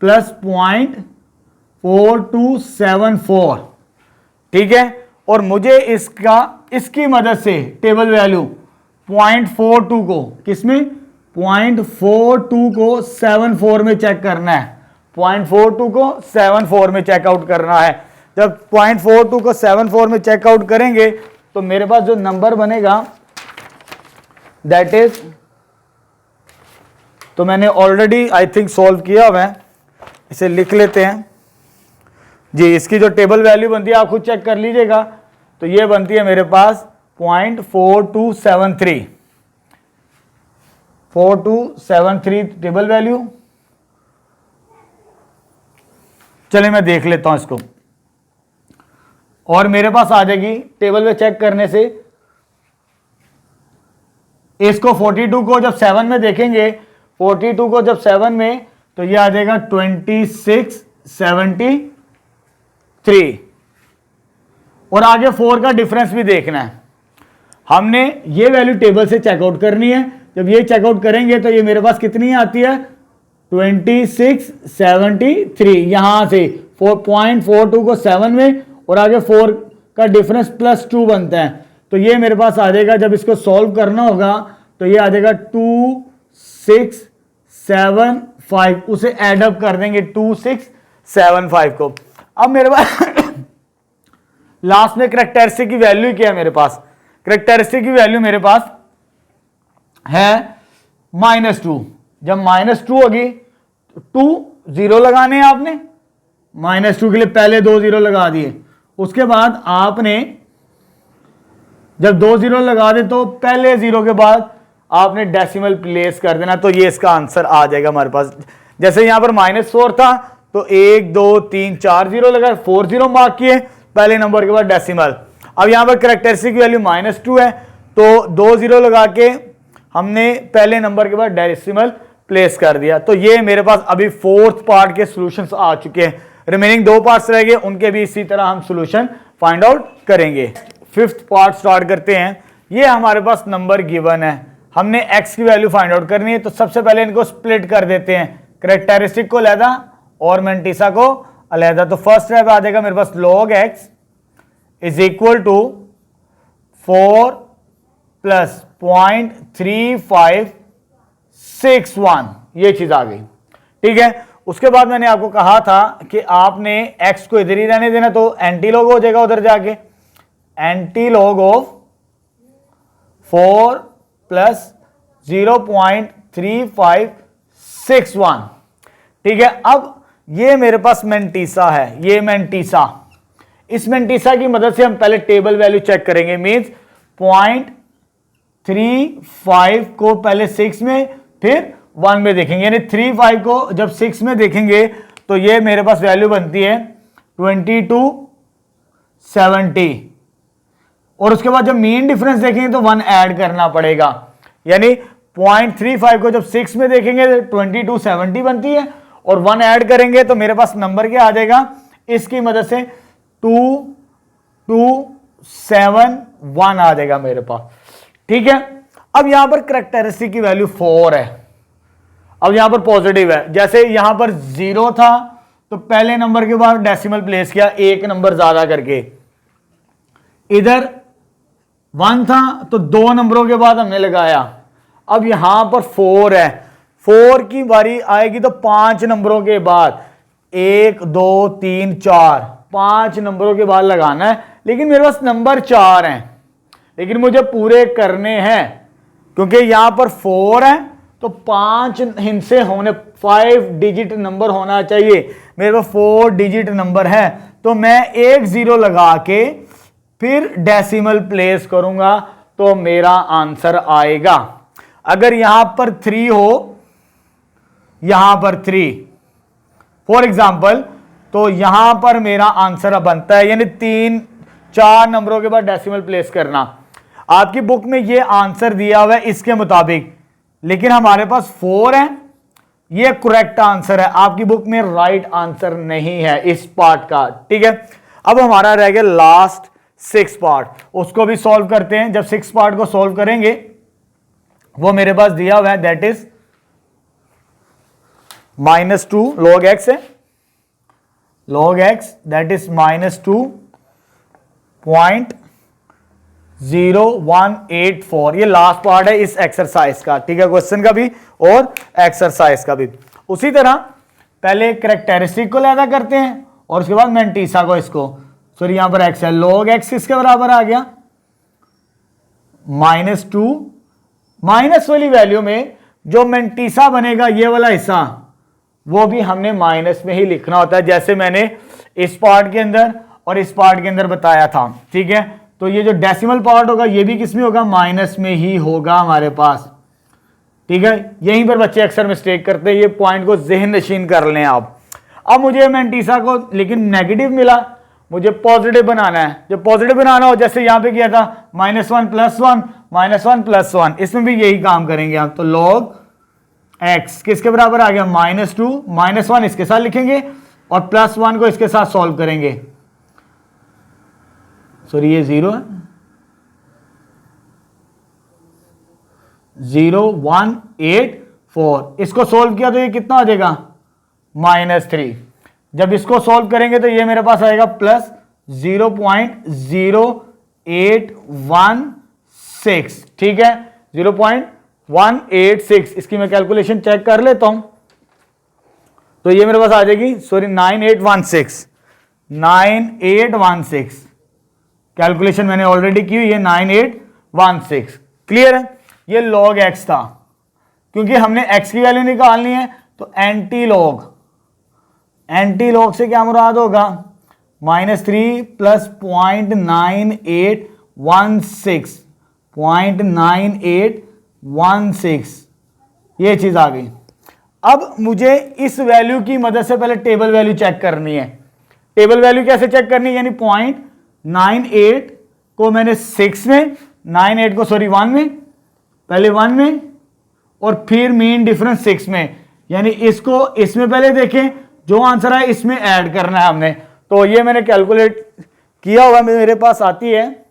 प्लस 0.4274, ठीक है। और मुझे इसकी मदद से टेबल वैल्यू 0.42 को किसमें, 0.42 को 74 में चेक करना है, 0.42 को 74 में चेकआउट करना है। जब 0.42 को 74 में चेकआउट करेंगे तो मेरे पास जो नंबर बनेगा दैट इज, तो मैंने ऑलरेडी आई थिंक सॉल्व किया हुआ है, इसे लिख लेते हैं जी। इसकी जो टेबल वैल्यू बनती है आप खुद चेक कर लीजिएगा, तो ये बनती है मेरे पास 0.4273, 4273 टेबल वैल्यू। चलिए मैं देख लेता हूं इसको, और मेरे पास आ जाएगी टेबल पे चेक करने से, इसको 42 को जब 7 में देखेंगे, 42 को जब 7 में, तो ये आ जाएगा 2673। और आगे 4 का डिफरेंस भी देखना है, हमने ये वैल्यू टेबल से चेकआउट करनी है। जब ये चेकआउट करेंगे तो ये मेरे पास कितनी आती है, 2673। यहां से 0.42 को 7 में और आगे 4 का डिफरेंस +2 बनता है, तो ये मेरे पास आ जाएगा। जब इसको सॉल्व करना होगा तो ये आ जाएगा 2675, उसे एडअप कर देंगे 2675 को। अब मेरे पास लास्ट में करैक्टरिस्टिक की वैल्यू क्या है, मेरे पास करैक्टरिस्टिक की वैल्यू मेरे पास है -2। जब -2 होगी तो 2 0 लगाने हैं आपने, -2 के लिए पहले 2 0 लगा दिए। उसके बाद आपने जब 2 0 लगा दे तो पहले 0 के बाद आपने डेसिमल प्लेस कर देना, तो ये इसका आंसर आ जाएगा हमारे पास। जैसे यहां पर -4 था तो 1 2 3 4 0 लगा, 4 0 मार्क किए पहले नंबर के बाद डेसिमल। अब यहां पर करैक्टरिस्टिक की वैल्यू -2 है, तो 2 0 लगा के हमने पहले नंबर के बाद डेसिमल प्लेस कर दिया। तो ये मेरे पास अभी 4th पार्ट के सॉल्यूशंस आ चुके हैं, रिमेनिंग 2 पार्ट्स रह गए, उनके भी इसी तरह हम सॉल्यूशन फाइंड आउट करेंगे। 5th पार्ट स्टार्ट करते हैं। ये हमारे पास नंबर गिवन है, हमने x की वैल्यू फाइंड आउट करनी है, तो सबसे पहले इनको स्प्लिट कर देते हैं, करैक्टरिस्टिक को अलहदा और मैंटिसा को अलहदा। तो फर्स्ट स्टेप आ जाएगा मेरे पास log x is equal to 4 plus 0.3561, ये चीज आ गई, ठीक है। उसके बाद मैंने आपको कहा था कि आपने x को इधर ही रहने देना, तो एंटी लॉग हो जाएगा उधर जाके, एंटी लॉग ऑफ 4 प्लस 0.3561, ठीक है। अब ये मेरे पास मैंटिसा है, ये मैंटिसा, इस मैंटिसा की मदद से हम पहले टेबल वैल्यू चेक करेंगे। मींस 0.35 को पहले 6 में फिर 1 में देखेंगे, यानी 35 को जब 6 में देखेंगे तो ये मेरे पास वैल्यू बनती है 2270। और उसके बाद जब मीन डिफरेंस देखेंगे तो 1 ऐड करना पड़ेगा, यानी 0.35 को जब 6 में देखेंगे तो 2270 बनती है, और 1 ऐड करेंगे तो मेरे पास नंबर क्या आ जाएगा, इसकी मदद से 2271 आ जाएगा मेरे पास, ठीक है। अब यहां पर करैक्टरिस्टिक की वैल्यू 4 है, अब यहां पर पॉजिटिव है। जैसे यहां पर 0 था तो पहले नंबर के बाद डेसिमल प्लेस किया, एक नंबर ज्यादा करके। इधर 1 था तो 2 नंबरों के बाद हमने लगाया। अब यहां पर 4 है, 4 की बारी आएगी तो 5 नंबरों के बाद, 1 2 3 4, 5 नंबरों के बाद लगाना है। लेकिन मेरे पास नंबर 4 हैं, लेकिन मुझे पूरे करने हैं, क्योंकि यहां पर 4 है तो 5 हिस्से होने, 5 डिजिट नंबर होना चाहिए। मेरे पास 4 डिजिट नंबर है, तो मैं 1 0 लगा के फिर डेसिमल प्लेस करूंगा तो मेरा आंसर आएगा। अगर यहां पर 3 हो, यहां पर 3 फॉर एग्जाम्पल, तो यहां पर मेरा आंसर अब बनता है, यानी 4 नंबरों के बाद डेसिमल प्लेस करना। आपकी बुक में ये आंसर दिया हुआ है इसके मुताबिक, लेकिन हमारे पास 4 है, ये करेक्ट आंसर है। आपकी बुक में राइट आंसर नहीं है इस पार्ट का, ठीक है। अब हमारा रह गया लास्ट 6 पार्ट, उसको भी सॉल्व करते हैं। जब 6 पार्ट को सॉल्व करेंगे, वो मेरे पास दिया हुआ है, दैट इज -2 log x है, log x दैट इज -2.0184। ये लास्ट पार्ट है इस एक्सरसाइज का, ठीक है, क्वेश्चन का भी और एक्सरसाइज का भी। उसी तरह पहले कैरेक्टरिस्टिक को लैदा करते हैं और उसके बाद मेंटीसा को, इसको सॉरी यहां पर x है, log x किसके बराबर आ गया, -2, माइनस वाली वैल्यू में जो मेंटीसा बनेगा ये वाला हिस्सा, वो भी हमने माइनस में ही लिखना होता है, जैसे मैंने इस पार्ट के अंदर और इस पार्ट के अंदर बताया था, ठीक है। तो ये जो डेसिमल पार्ट होगा ये भी किसमें होगा, माइनस में ही होगा हमारे पास, ठीक है। यहीं पर बच्चे अक्सर मिस्टेक करते हैं, ये पॉइंट को ज़हन नशीन कर लें आप। अब मुझे मेंटीसा को लेकिन नेगेटिव मिला, मुझे पॉजिटिव बनाना है। जब पॉजिटिव बनाना हो, जैसे यहां पे किया था -1 + 1 -1 + 1, इसमें भी यही काम करेंगे आप। तो log x किसके बराबर आ गया, -2, -1 इसके साथ लिखेंगे और +1 को इसके साथ सॉल्व करेंगे। सॉरी ये 0 है, 0.184, इसको सोल्व किया तो ये कितना आ जाएगा, -3। जब इसको सोल्व करेंगे तो ये मेरे पास आएगा +0.0816, ठीक है, 0.186। इसकी मैं कैलकुलेशन चेक कर लेता हूं, तो ये मेरे पास आ जाएगी, सॉरी 9816 कैलकुलेशन मैंने ऑलरेडी की हुई है, 9816। क्लियर है, ये log x था। क्योंकि हमने x की वैल्यू निकालनी है तो एंटी लॉग से क्या मुराद होगा, -3 + 0.9816, ये चीज आ गई। अब मुझे इस वैल्यू की मदद से पहले टेबल वैल्यू चेक करनी है। टेबल वैल्यू कैसे चेक करनी है, यानी 0.98 को मैंने 6 में, 98 को सॉरी 1 में, पहले 1 में और फिर मीन डिफरेंस 6 में, यानी इसको इसमें पहले देखें, जो आंसर है इसमें ऐड करना है हमने। तो ये मैंने कैलकुलेट किया हुआ, मेरे पास आती है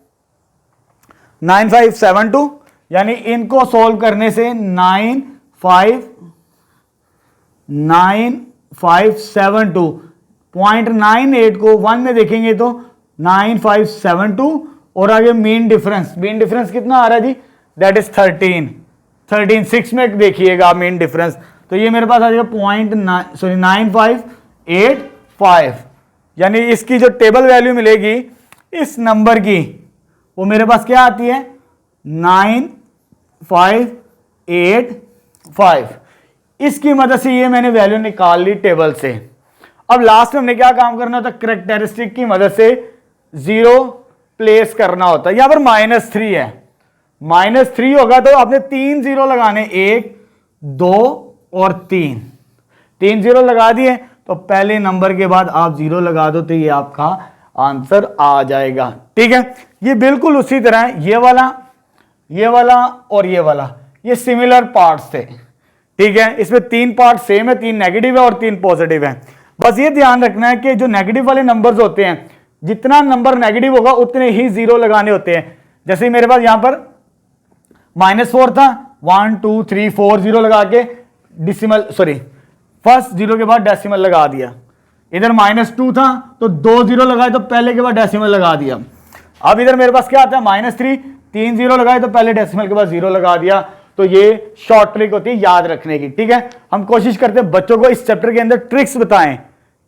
9572, यानी इनको सोल्व करने से 9572, 0.98 को 1 में देखेंगे तो 9572 और आगे मीन डिफरेंस कितना आ रहा है जी, दैट इज 13, 6 में देखिएगा मीन डिफरेंस। तो ये मेरे पास आ जाएगा 9585, यानी इसकी जो टेबल वैल्यू मिलेगी इस नंबर की, वो मेरे पास क्या आती है, 9585। इसकी मदद से ये मैंने वैल्यू निकाल ली टेबल से। अब लास्ट में हमने क्या काम करना होता है, कैरेक्टरिस्टिक की मदद से 0 प्लेस करना होता है। यहां पर -3 है, -3 होगा तो आपने 3 0 लगाने, 1 2 और 3 0 लगा दिए, तो पहले नंबर के बाद आप 0 लगा दो तो ये आपका आंसर आ जाएगा, ठीक है। ये बिल्कुल उसी तरह है, ये वाला और ये वाला, ये सिमिलर पार्ट्स थे, ठीक है। इसमें 3 पार्ट सेम है, 3 नेगेटिव है और 3 पॉजिटिव है। बस ये ध्यान रखना है कि जो नेगेटिव वाले नंबर्स होते हैं, जितना नंबर नेगेटिव होगा उतने ही 0 लगाने होते हैं। जैसे मेरे पास यहां पर -4 था, 1 2 3 4 0 लगा के डिसिमल, सॉरी फर्स्ट 0 के बाद डेसिमल लगा दिया। इधर -2 था तो 2 0 लगाए तो पहले के बाद डेसिमल लगा दिया। अब इधर मेरे पास क्या आता है, -3, 3 0 लगाए तो पहले डेसिमल के बाद 0 लगा दिया। तो ये शॉर्ट ट्रिक होती है याद रखने की, ठीक है। हम कोशिश करते हैं बच्चों को इस चैप्टर के अंदर ट्रिक्स बताएं,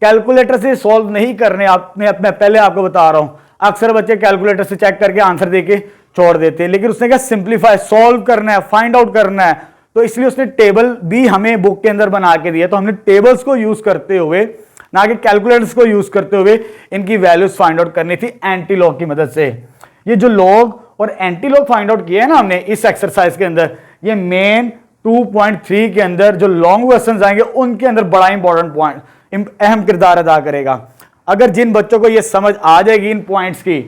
कैलकुलेटर से सॉल्व नहीं करने। मैं पहले आपको बता रहा हूं, अक्सर बच्चे कैलकुलेटर से चेक करके आंसर देके छोड़ देते हैं, लेकिन उसने क्या सिंप्लीफाई, सॉल्व करना है, फाइंड आउट करना है। तो इसलिए उसने टेबल भी हमें बुक के अंदर बना के दिया। तो हमने टेबल्स को यूज करते हुए, ना कि कैलकुलेटर्स को यूज करते हुए, इनकी वैल्यूज फाइंड आउट करनी थी एंटी लॉग की मदद से। ये जो लॉग और एंटी लॉग फाइंड आउट किया है ना हमने इस एक्सरसाइज के अंदर, ये मेन 2.3 के अंदर जो लॉन्ग क्वेश्चन आएंगे उनके अंदर बड़ा इंपॉर्टेंट पॉइंट, अहम किरदार अदा करेगा। अगर जिन बच्चों को ये समझ आ जाएगी इन पॉइंट्स की,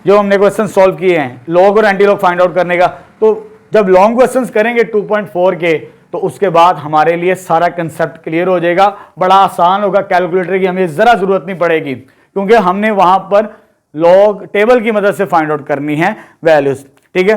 जो हमने क्वेश्चन सॉल्व किए हैं लॉग और एंटी लॉग फाइंड आउट करने का, तो जब लॉन्ग क्वेश्चंस करेंगे 2.4 के, तो उसके बाद हमारे लिए सारा कंसेप्ट क्लियर हो जाएगा, बड़ा आसान होगा। कैलकुलेटर की हमें जरा जरूरत नहीं पड़ेगी, क्योंकि हमने वहां पर लॉग टेबल की मदद से फाइंड आउट करनी है वैल्यूज। ठीक है।